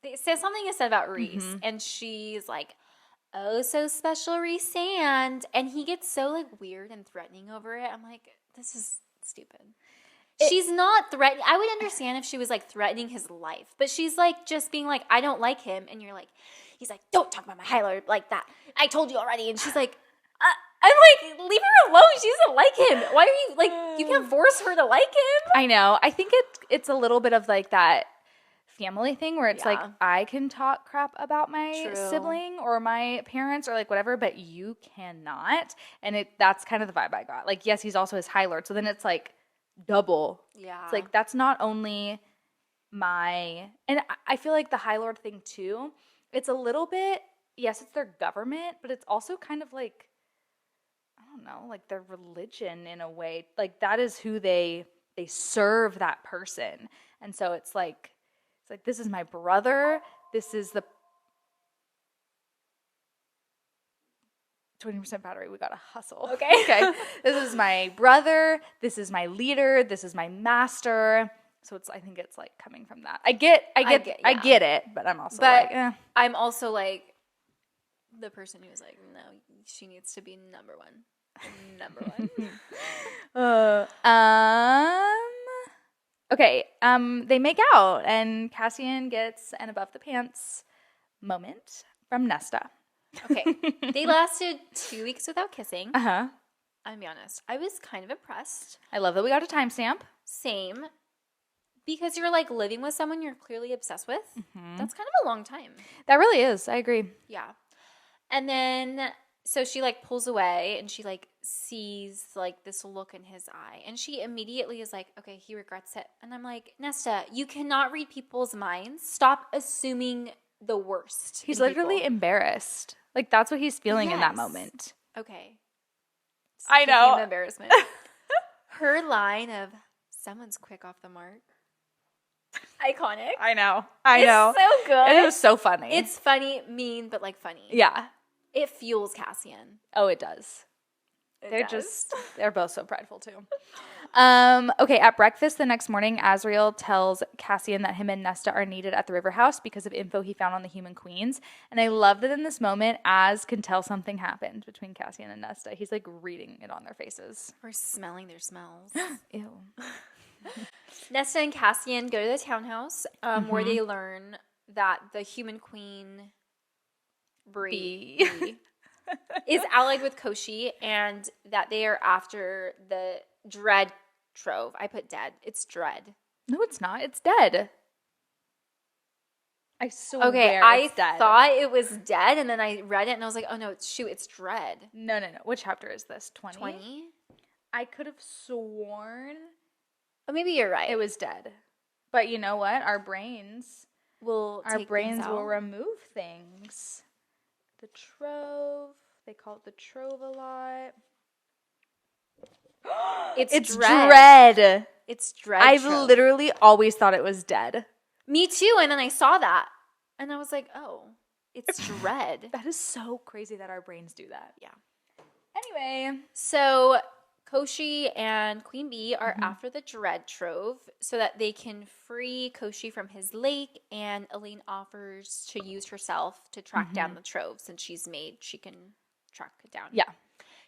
Speaker 2: they said something is said about Reese and she's like, oh, so special Reese Sand, and he gets so like weird and threatening over it. I'm like, this is stupid. She's not threatening. I would understand if she was like threatening his life, but she's like just being like, I don't like him, and you're like, he's like, don't talk about my High Lord like that. I told you already, and she's like, I'm like, leave her alone. She doesn't like him. Why are you like? You can't force her to like him.
Speaker 1: I know. I think it's a little bit of like that family thing where it's like I can talk crap about my sibling or my parents or like whatever, but you cannot. And that's kind of the vibe I got. Like, yes, he's also his High Lord, so then it's like double.
Speaker 2: Yeah,
Speaker 1: it's like that's not only and I feel like the High Lord thing too. It's a little bit, yes, it's their government, but it's also kind of like, I don't know, like their religion in a way. Like that is who they serve, that person. And so it's like this is my brother. This is the 20% battery. We gotta hustle. Okay. This is my brother. This is my leader. This is my master. So I think it's like coming from that. I get it, but I'm also like,
Speaker 2: I'm also like, the person who was like, no, she needs to be number one. Number one.
Speaker 1: Okay. They make out, and Cassian gets an above the pants moment from Nesta.
Speaker 2: Okay. They lasted 2 weeks without kissing.
Speaker 1: Uh-huh.
Speaker 2: I'll be honest. I was kind of impressed.
Speaker 1: I love that we got a timestamp.
Speaker 2: Same. Because you're like living with someone you're clearly obsessed with.
Speaker 1: Mm-hmm.
Speaker 2: That's kind of a long time.
Speaker 1: That really is. I agree.
Speaker 2: Yeah. And then, so she like pulls away and she like sees like this look in his eye. And she immediately is like, okay, he regrets it. And I'm like, Nesta, you cannot read people's minds. Stop assuming the worst.
Speaker 1: He's literally embarrassed. Like, that's what he's feeling in that
Speaker 2: Yes.
Speaker 1: moment.
Speaker 2: Okay.
Speaker 1: I
Speaker 2: Speaking
Speaker 1: know.
Speaker 2: of embarrassment. Her line of, someone's quick off the mark. Iconic.
Speaker 1: I know. I know.
Speaker 2: It's so good.
Speaker 1: It was so funny.
Speaker 2: It's funny, mean, but like funny.
Speaker 1: Yeah.
Speaker 2: It fuels Cassian.
Speaker 1: Oh, it does.
Speaker 2: It does.
Speaker 1: They're both so prideful too. Okay, at breakfast the next morning, Azriel tells Cassian that him and Nesta are needed at the river house because of info he found on the human queens. And I love that in this moment, Az can tell something happened between Cassian and Nesta. He's like reading it on their faces.
Speaker 2: Or smelling their smells.
Speaker 1: Ew.
Speaker 2: Nesta and Cassian go to the townhouse where they learn that the human queen Bree is allied with Koshi and that they are after the Dread Trove. I put dead. It's Dread.
Speaker 1: No, it's not. It's dead. I swear
Speaker 2: Okay,
Speaker 1: it's dead.
Speaker 2: thought it was dead, and then I read it, and I was like, oh, no, it's Dread.
Speaker 1: No. Which chapter is this? 20?
Speaker 2: 20?
Speaker 1: I could have sworn
Speaker 2: Oh, maybe you're right.
Speaker 1: it was dead. But you know what? Our brains will remove things. The Trove. They call it the Trove a lot.
Speaker 2: It's
Speaker 1: Dread.
Speaker 2: It's Dread
Speaker 1: I've
Speaker 2: Trove.
Speaker 1: literally always thought it was dead.
Speaker 2: Me too, and then I saw that, and I was like, oh, it's Dread.
Speaker 1: That is so crazy that our brains do that.
Speaker 2: Yeah.
Speaker 1: Anyway.
Speaker 2: So Koshi and Queen Bee are after the Dread Trove so that they can free Koshi from his lake, and Elaine offers to use herself to track down the Trove since she's made. She can track it down.
Speaker 1: Yeah.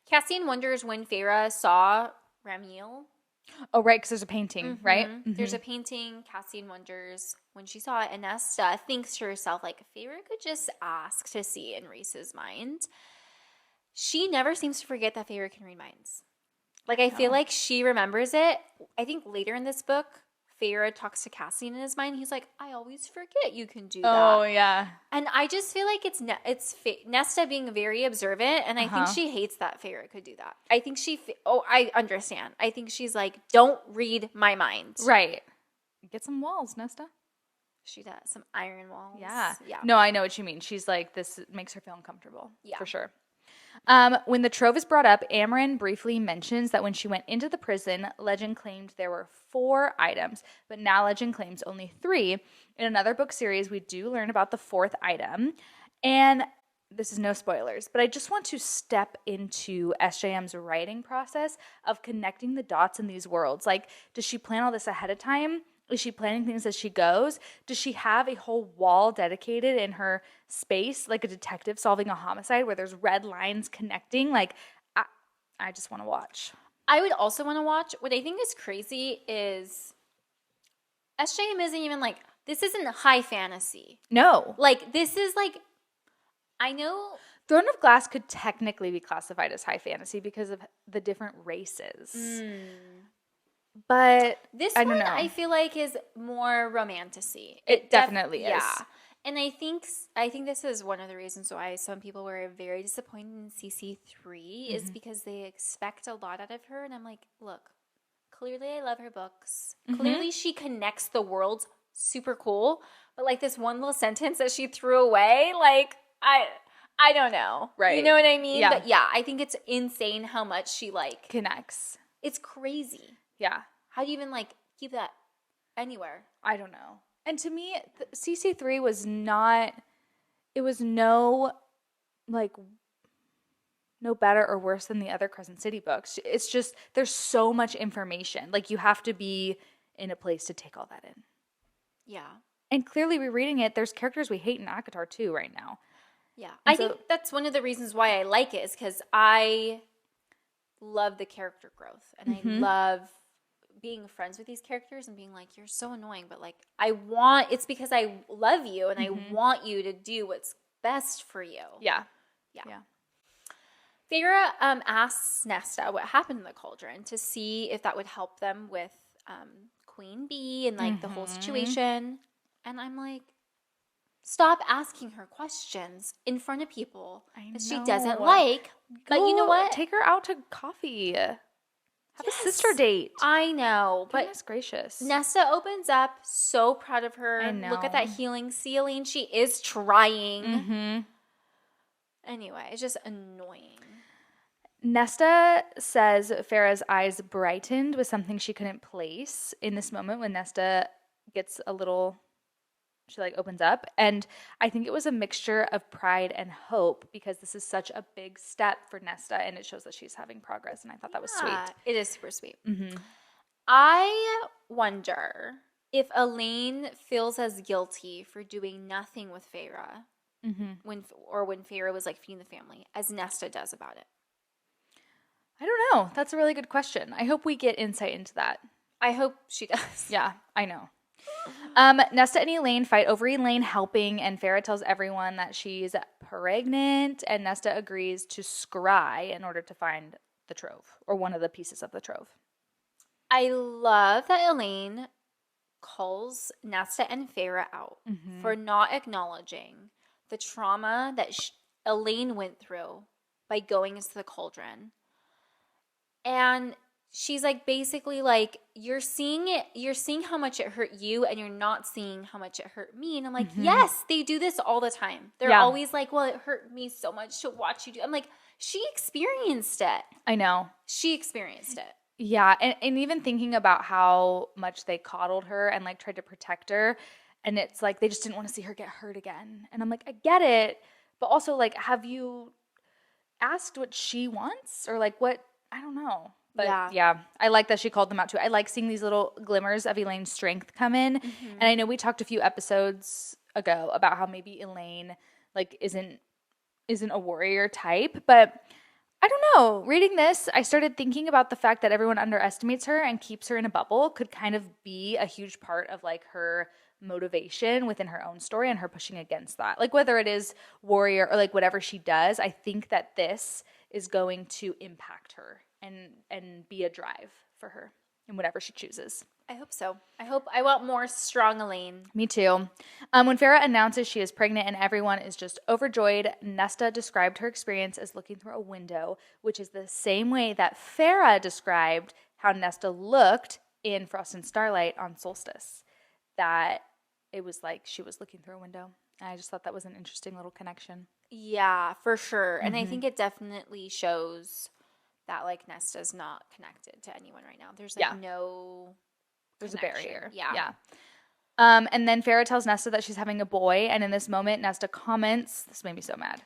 Speaker 2: Cassian wonders when Feyre saw Ramiel.
Speaker 1: Oh, right, because there's a painting, right? Mm-hmm.
Speaker 2: There's a painting. Cassian wonders when she saw it, and Nesta thinks to herself, like, Feyre could just ask to see in Rhys's mind. She never seems to forget that Feyre can read minds. Like, I feel like she remembers it. I think later in this book, Feyre talks to Cassian in his mind. He's like, I always forget you can do that.
Speaker 1: Oh, yeah.
Speaker 2: And I just feel like it's Nesta being very observant, and I think she hates that Feyre could do that. I think I understand. I think she's like, don't read my mind.
Speaker 1: Right. Get some walls, Nesta.
Speaker 2: She does. Some iron walls.
Speaker 1: Yeah.
Speaker 2: Yeah.
Speaker 1: No, I know what you mean. She's like, this makes her feel uncomfortable.
Speaker 2: Yeah.
Speaker 1: For sure. When the Trove is brought up, Amren briefly mentions that when she went into the prison, legend claimed there were 4 items, but now legend claims only 3. In another book series, we do learn about the 4th item, and this is no spoilers, but I just want to step into SJM's writing process of connecting the dots in these worlds. Like, does she plan all this ahead of time? Is she planning things as she goes? Does she have a whole wall dedicated in her space, like a detective solving a homicide where there's red lines connecting? Like, I just want to watch.
Speaker 2: I would also want to watch. What I think is crazy is SJM isn't even like, this isn't high fantasy.
Speaker 1: No.
Speaker 2: Like, this is like, I know.
Speaker 1: Throne of Glass could technically be classified as high fantasy because of the different races. But
Speaker 2: This
Speaker 1: I
Speaker 2: one,
Speaker 1: don't know.
Speaker 2: I feel like, is more romantasy.
Speaker 1: It definitely is.
Speaker 2: Yeah. And I think this is one of the reasons why some people were very disappointed in CC3 is because they expect a lot out of her. And I'm like, look, clearly I love her books. Clearly she connects the worlds super cool. But like this one little sentence that she threw away, like, I don't know.
Speaker 1: Right.
Speaker 2: You know what I mean?
Speaker 1: Yeah.
Speaker 2: But yeah, I think it's insane how much she like,
Speaker 1: connects.
Speaker 2: it's crazy.
Speaker 1: Yeah.
Speaker 2: How do you even like keep that anywhere?
Speaker 1: I don't know. And to me, CC3 was not, it was no better or worse than the other Crescent City books. It's just, there's so much information. Like, you have to be in a place to take all that in.
Speaker 2: Yeah.
Speaker 1: And clearly rereading it, there's characters we hate in ACOTAR too right now.
Speaker 2: Yeah.
Speaker 1: And
Speaker 2: I think that's one of the reasons why I like it is because I love the character growth. And I love being friends with these characters and being like, you're so annoying. But like, it's because I love you and I want you to do what's best for you.
Speaker 1: Yeah.
Speaker 2: Feyre asks Nesta what happened in the cauldron to see if that would help them with Queen Bee and like the whole situation. And I'm like, stop asking her questions in front of people that she doesn't like. But you know what?
Speaker 1: Take her out to coffee. Have a sister date.
Speaker 2: I know.
Speaker 1: Goodness gracious.
Speaker 2: Nesta opens up, so proud of her.
Speaker 1: I know.
Speaker 2: Look at that healing ceiling. She is trying. Anyway, it's just annoying.
Speaker 1: Nesta says Farah's eyes brightened with something she couldn't place in this moment when Nesta gets a little, she like opens up. And I think it was a mixture of pride and hope because this is such a big step for Nesta and it shows that she's having progress. And I thought that was sweet.
Speaker 2: It is super sweet. I wonder if Elaine feels as guilty for doing nothing with Feyre when Feyre was like feeding the family as Nesta does about it.
Speaker 1: I don't know. That's a really good question. I hope we get insight into that.
Speaker 2: I hope she does.
Speaker 1: Yeah, I know. Nesta and Elaine fight over Elaine helping, and Feyre tells everyone that she's pregnant, and Nesta agrees to scry in order to find the trove, or one of the pieces of the trove.
Speaker 2: I love that Elaine calls Nesta and Feyre out for not acknowledging the trauma that Elaine went through by going into the cauldron. And she's like, basically like, you're seeing how much it hurt you and you're not seeing how much it hurt me. And I'm like, yes, they do this all the time. They're always like, well, it hurt me so much to watch you do. I'm like, she experienced it.
Speaker 1: I know.
Speaker 2: She experienced it.
Speaker 1: Yeah. And even thinking about how much they coddled her and like tried to protect her. And it's like, they just didn't want to see her get hurt again. And I'm like, I get it. But also like, have you asked what she wants or like what? I don't know. But yeah, I like that she called them out too. I like seeing these little glimmers of Elaine's strength come in. And I know we talked a few episodes ago about how maybe Elaine like isn't a warrior type, but I don't know. Reading this, I started thinking about the fact that everyone underestimates her and keeps her in a bubble could kind of be a huge part of like her motivation within her own story and her pushing against that. Like whether it is warrior or like whatever she does, I think that this is going to impact her and be a drive for her in whatever she chooses.
Speaker 2: I hope so. I want more strong Elaine.
Speaker 1: Me too. When Farah announces she is pregnant and everyone is just overjoyed, Nesta described her experience as looking through a window, which is the same way that Farah described how Nesta looked in Frost and Starlight on Solstice. That it was like she was looking through a window. I just thought that was an interesting little connection.
Speaker 2: Yeah, for sure. And I think it definitely shows that like Nesta's not connected to anyone right now. There's like
Speaker 1: there's
Speaker 2: connection.
Speaker 1: a barrier.
Speaker 2: Yeah.
Speaker 1: And then Farah tells Nesta that she's having a boy, and in this moment Nesta comments, this made me so mad.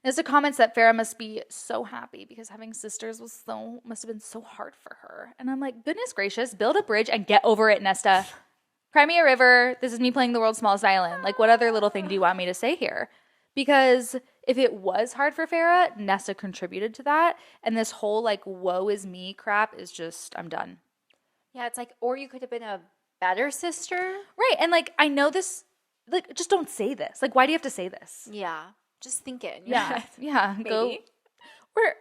Speaker 1: Nesta comments that Farah must be so happy because having sisters must have been so hard for her. And I'm like, goodness gracious, build a bridge and get over it, Nesta. Cry me a river. This is me playing the world's smallest violin. Like, what other little thing do you want me to say here? Because if it was hard for Farah, Nesta contributed to that. And this whole, like, woe is me crap is just, I'm done.
Speaker 2: Yeah, it's like, or you could have been a better sister.
Speaker 1: Right. And, like, I know this, like, just don't say this. Like, why do you have to say this?
Speaker 2: Yeah. Just think it.
Speaker 1: Yeah. Yeah.
Speaker 2: Maybe.
Speaker 1: Go. Or,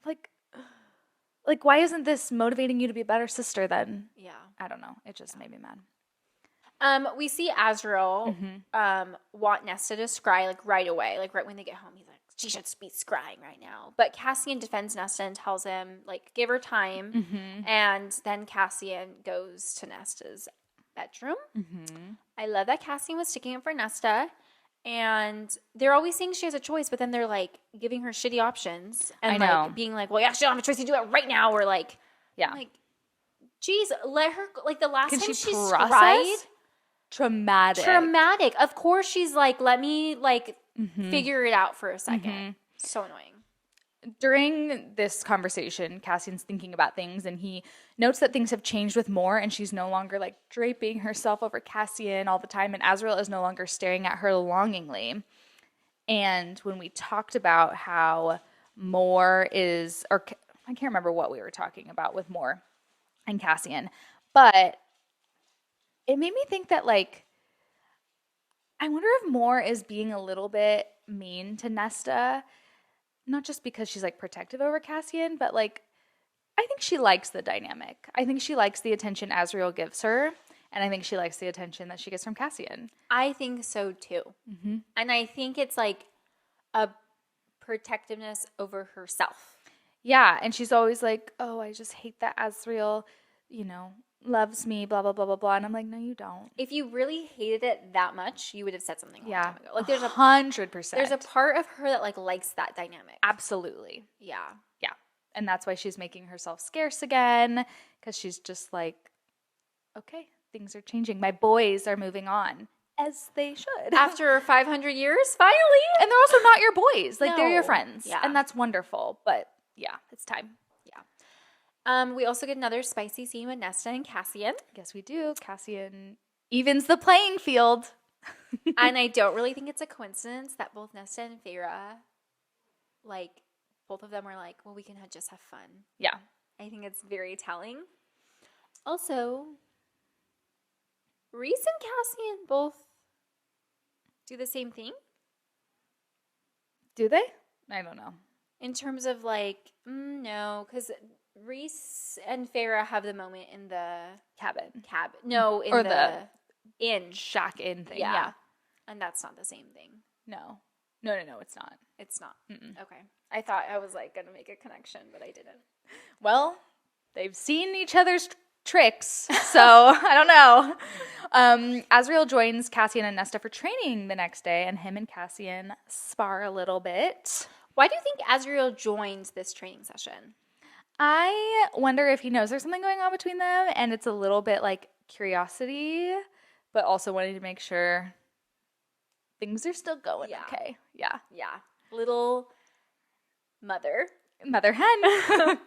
Speaker 1: like, why isn't this motivating you to be a better sister then?
Speaker 2: Yeah.
Speaker 1: I don't know. It just made me mad.
Speaker 2: We see Azrael want Nesta to scry like right away, like right when they get home. He's like, she should be scrying right now. But Cassian defends Nesta and tells him like give her time. And then Cassian goes to Nesta's bedroom. I love that Cassian was sticking up for Nesta, and they're always saying she has a choice, but then they're like giving her shitty options and like being like, well, yeah, she don't have a choice. You do it right now, or like, like, geez, let her like the last time she cried. Traumatic. Of course she's like, let me like figure it out for a second. So annoying.
Speaker 1: During this conversation, Cassian's thinking about things and he notes that things have changed with Mor and she's no longer like draping herself over Cassian all the time and Azrael is no longer staring at her longingly. And when we talked about how Moore is, or I can't remember what we were talking about with Moore and Cassian, but it made me think that, like, I wonder if Moore is being a little bit mean to Nesta, not just because she's, like, protective over Cassian, but, like, I think she likes the dynamic. I think she likes the attention Azriel gives her, and I think she likes the attention that she gets from Cassian.
Speaker 2: I think so too. Mm-hmm. And I think it's like a protectiveness over herself.
Speaker 1: Yeah, and she's always like, oh, I just hate that Azriel, you know, loves me, blah, blah, blah, blah, blah. And I'm like, no, you don't.
Speaker 2: If you really hated it that much, you would have said something a long time ago. Like,
Speaker 1: there's 100%.
Speaker 2: There's a part of her that, like, likes that dynamic.
Speaker 1: Absolutely.
Speaker 2: Yeah.
Speaker 1: Yeah. And that's why she's making herself scarce again, because she's just like, okay, things are changing. My boys are moving on, as they should.
Speaker 2: After 500 years, finally.
Speaker 1: And they're also not your boys. Like, they're your friends.
Speaker 2: Yeah.
Speaker 1: And that's wonderful. But, yeah, it's time.
Speaker 2: Yeah. We also get another spicy scene with Nesta and Cassian.
Speaker 1: Yes, we do. Cassian evens the playing field.
Speaker 2: And I don't really think it's a coincidence that both Nesta and Feyre, like, both of them were like, well, we can just have fun.
Speaker 1: Yeah.
Speaker 2: I think it's very telling. Also, Rhys and Cassian both do the same thing.
Speaker 1: Do they? I don't know.
Speaker 2: In terms of, like, no, because Rhys and Feyre have the moment in the
Speaker 1: cabin.
Speaker 2: No, in the inn.
Speaker 1: Shack inn thing.
Speaker 2: Yeah. And that's not the same thing.
Speaker 1: No, it's not.
Speaker 2: It's not.
Speaker 1: Mm-mm.
Speaker 2: Okay. I thought I was, like, going to make a connection, but I didn't.
Speaker 1: Well, they've seen each other's tricks, so I don't know. Azriel joins Cassian and Nesta for training the next day, and him and Cassian spar a little bit.
Speaker 2: Why do you think Azriel joined this training session?
Speaker 1: I wonder if he knows there's something going on between them, and it's a little bit like curiosity, but also wanting to make sure things are still going okay. Yeah.
Speaker 2: Yeah. Little mother
Speaker 1: hen.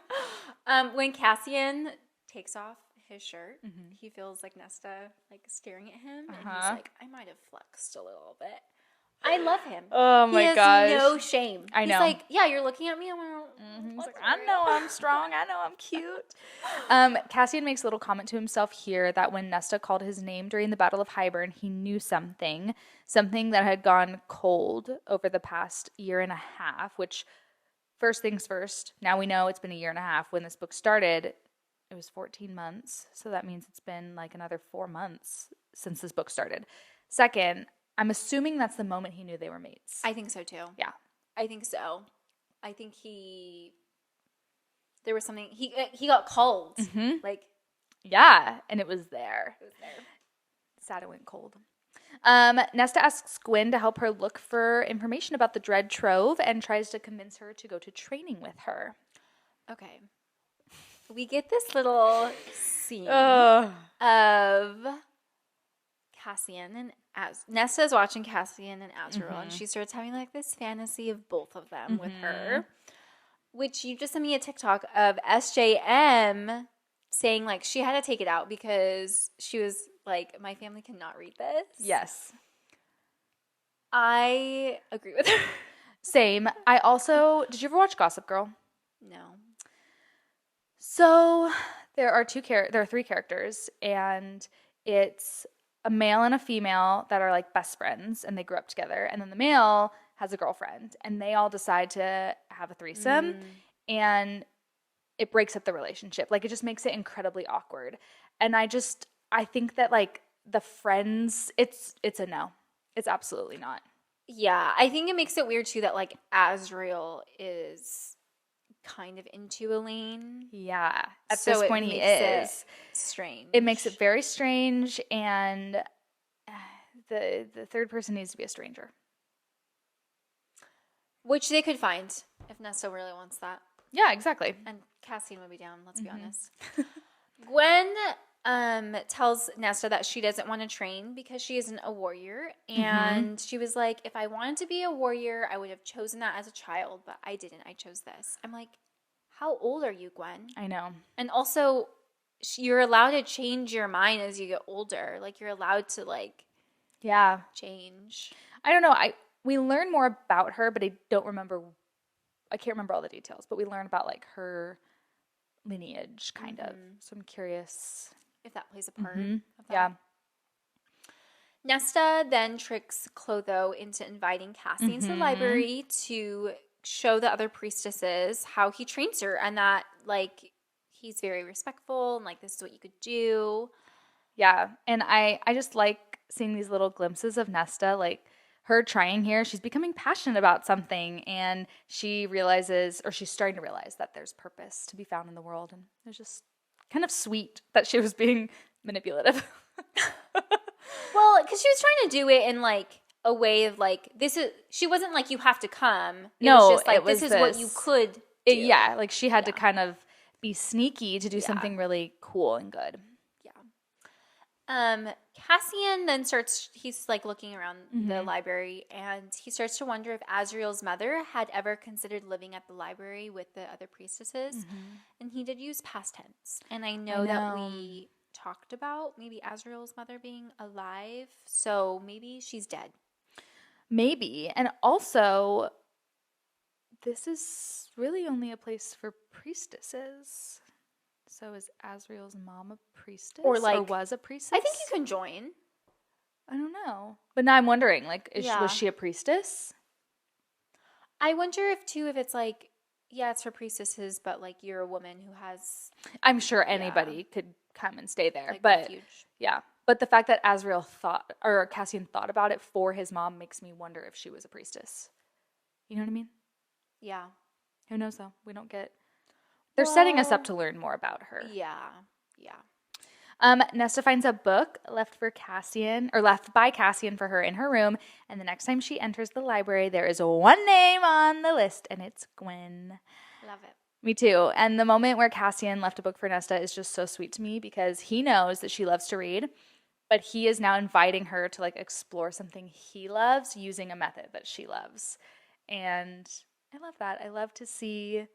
Speaker 2: When Cassian takes off his shirt, he feels like Nesta, like, staring at him, and he's like, I might have flexed a little bit. I love him.
Speaker 1: Oh my gosh.
Speaker 2: He has no shame.
Speaker 1: I know.
Speaker 2: He's like, yeah, you're looking at me.
Speaker 1: He's like, I know I'm strong. I know I'm cute. Cassian makes a little comment to himself here that when Nesta called his name during the Battle of Hybern, he knew something that had gone cold over the past year and a half, which, first things first, now we know it's been a year and a half. When this book started, it was 14 months. So that means it's been like another 4 months since this book started. Second, I'm assuming that's the moment he knew they were mates.
Speaker 2: I think so too.
Speaker 1: Yeah.
Speaker 2: I think so. I think there was something, he got called. Mm-hmm. Like.
Speaker 1: Yeah, and it was there. Sad it went cold. Nesta asks Gwyn to help her look for information about the Dread Trove and tries to convince her to go to training with her.
Speaker 2: Okay. We get this little scene of Cassian and Nesta's watching Cassian and Azriel, and she starts having, like, this fantasy of both of them with her, which you just sent me a TikTok of SJM saying, like, she had to take it out because she was like, my family cannot read this.
Speaker 1: Yes.
Speaker 2: I agree with her.
Speaker 1: Same. I also, did you ever watch Gossip Girl?
Speaker 2: No.
Speaker 1: So there are three characters, and it's a male and a female that are, like, best friends, and they grew up together. And then the male has a girlfriend, and they all decide to have a threesome, and it breaks up the relationship. Like, it just makes it incredibly awkward. And I think that, like, the friends, it's a no. It's absolutely not.
Speaker 2: Yeah, I think it makes it weird too that, like, Azriel is kind of into Elaine.
Speaker 1: Yeah, at this point he is.
Speaker 2: Strange.
Speaker 1: It makes it very strange, and the third person needs to be a stranger.
Speaker 2: Which they could find if Nesta really wants that.
Speaker 1: Yeah, exactly.
Speaker 2: And Cassian would be down, let's be honest. Gwen tells Nesta that she doesn't want to train because she isn't a warrior. And she was like, if I wanted to be a warrior, I would have chosen that as a child, but I didn't. I chose this. I'm like, how old are you, Gwen?
Speaker 1: I know.
Speaker 2: And also, you're allowed to change your mind as you get older. Like, you're allowed to, like,
Speaker 1: yeah,
Speaker 2: change.
Speaker 1: I don't know. we learn more about her, but I can't remember all the details, but we learn about like her lineage kind of. So I'm curious
Speaker 2: if that plays a part of that.
Speaker 1: Yeah.
Speaker 2: Nesta then tricks Clotho into inviting Cassie into the library to show the other priestesses how he trains her, and that like he's very respectful and like this is what you could do.
Speaker 1: Yeah. And I just like seeing these little glimpses of Nesta, like her trying here. She's becoming passionate about something, and she realizes, or she's starting to realize, that there's purpose to be found in the world. And it was just kind of sweet that she was being manipulative.
Speaker 2: Well, because she was trying to do it in like a way of like, she wasn't like, you have to come. It was just like, this is what you could do.
Speaker 1: Yeah, like she had to kind of be sneaky to do something really cool and good.
Speaker 2: Yeah. Cassian then he's like looking around the library, and he starts to wonder if Azriel's mother had ever considered living at the library with the other priestesses. And he did use past tense. And I know that we talked about maybe Azriel's mother being alive, so maybe she's dead.
Speaker 1: Maybe. And also, this is really only a place for priestesses. So is Azriel's mom a priestess? Or was a priestess?
Speaker 2: I think you can join.
Speaker 1: I don't know. But now I'm wondering, like, was she a priestess?
Speaker 2: I wonder if it's like, it's for priestesses, but like you're a woman who has...
Speaker 1: I'm sure anybody could come and stay there.
Speaker 2: Like
Speaker 1: but
Speaker 2: refuge.
Speaker 1: Yeah. But the fact that Cassian thought about it for his mom makes me wonder if she was a priestess. You know what I mean?
Speaker 2: Yeah.
Speaker 1: Who knows though? We don't get... They're setting us up to learn more about her.
Speaker 2: Yeah.
Speaker 1: Nesta finds a book left by Cassian for her in her room, and the next time she enters the library, there is one name on the list, and it's Gwyn.
Speaker 2: Love it.
Speaker 1: Me too. And the moment where Cassian left a book for Nesta is just so sweet to me, because he knows that she loves to read, but he is now inviting her to like explore something he loves using a method that she loves. And I love that. I love to see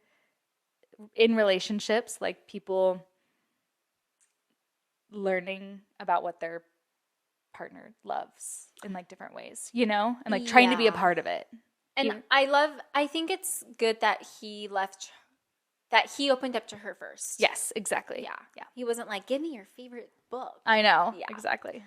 Speaker 1: in relationships, like people learning about what their partner loves in like different ways, you know, and like trying to be a part of it.
Speaker 2: And I think it's good that he opened up to her first.
Speaker 1: Yes, exactly.
Speaker 2: Yeah. He wasn't like, give me your favorite book.
Speaker 1: I know. Yeah. Exactly.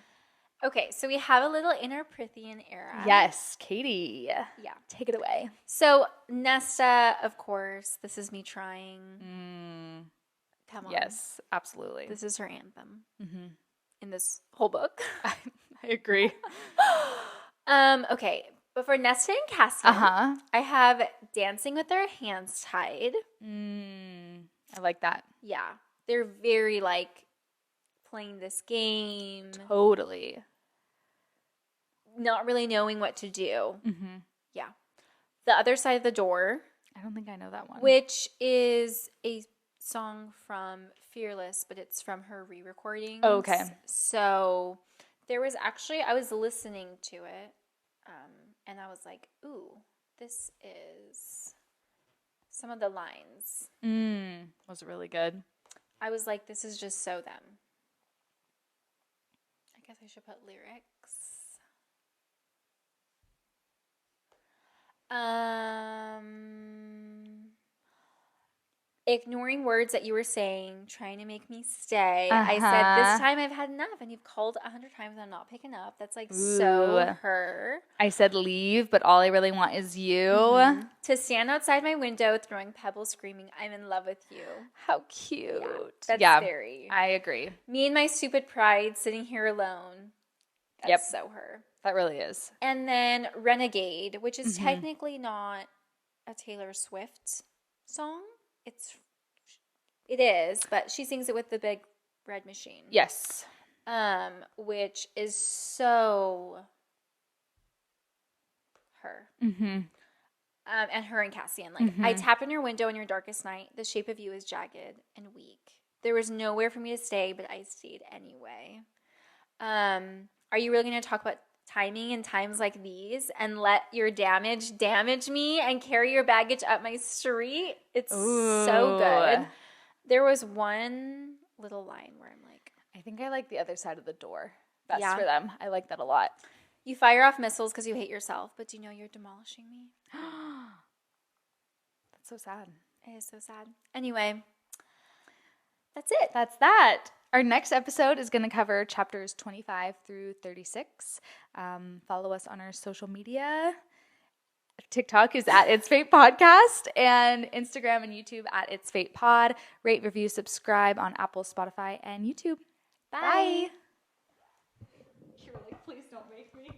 Speaker 2: Okay, so we have a little inner Prithian era.
Speaker 1: Yes, Katie.
Speaker 2: Yeah.
Speaker 1: Take it away.
Speaker 2: So Nesta, of course, this is me trying. Come on.
Speaker 1: Yes, absolutely.
Speaker 2: This is her anthem in this whole book.
Speaker 1: I agree.
Speaker 2: Okay, but for Nesta and Cassian, I have dancing with their hands tied.
Speaker 1: I like that.
Speaker 2: Yeah, they're very like playing this game.
Speaker 1: Totally.
Speaker 2: Not really knowing what to do. Yeah. The Other Side of the Door.
Speaker 1: I don't think I know that one.
Speaker 2: Which is a song from Fearless, but it's from her re-recordings.
Speaker 1: Oh, okay.
Speaker 2: So there was actually, I was listening to it, and I was like, ooh, this is some of the lines.
Speaker 1: Was really good.
Speaker 2: I was like, this is just so them. I guess I should put lyrics. Ignoring words that you were saying, trying to make me stay. I said, this time I've had enough, and you've called 100 times and I'm not picking up. That's like so her.
Speaker 1: I said leave, but all I really want is you.
Speaker 2: To stand outside my window, throwing pebbles, screaming, I'm in love with you.
Speaker 1: How cute.
Speaker 2: That's very.
Speaker 1: I agree.
Speaker 2: Me and my stupid pride sitting here alone. That's so her.
Speaker 1: That really is.
Speaker 2: And then Renegade, which is technically not a Taylor Swift song. It is, but she sings it with the big red machine.
Speaker 1: Yes.
Speaker 2: Which is so her. And her and Cassian. Like, I tap on your window in your darkest night. The shape of you is jagged and weak. There was nowhere for me to stay, but I stayed anyway. Are you really going to talk about timing in times like these and let your damage me and carry your baggage up my street? It's so good. There was one little line where I'm like,
Speaker 1: I think I like The Other Side of the Door best for them. I like that a lot.
Speaker 2: You fire off missiles because you hate yourself, but do you know you're demolishing me?
Speaker 1: That's so sad.
Speaker 2: It is so sad. Anyway, that's it.
Speaker 1: That's that. Our next episode is going to cover chapters 25 through 36. Follow us on our social media. TikTok is at It's Fate Podcast, and Instagram and YouTube at It's Fate Pod. Rate, review, subscribe on Apple, Spotify, and YouTube.
Speaker 2: Bye.
Speaker 1: You were like, please don't make me.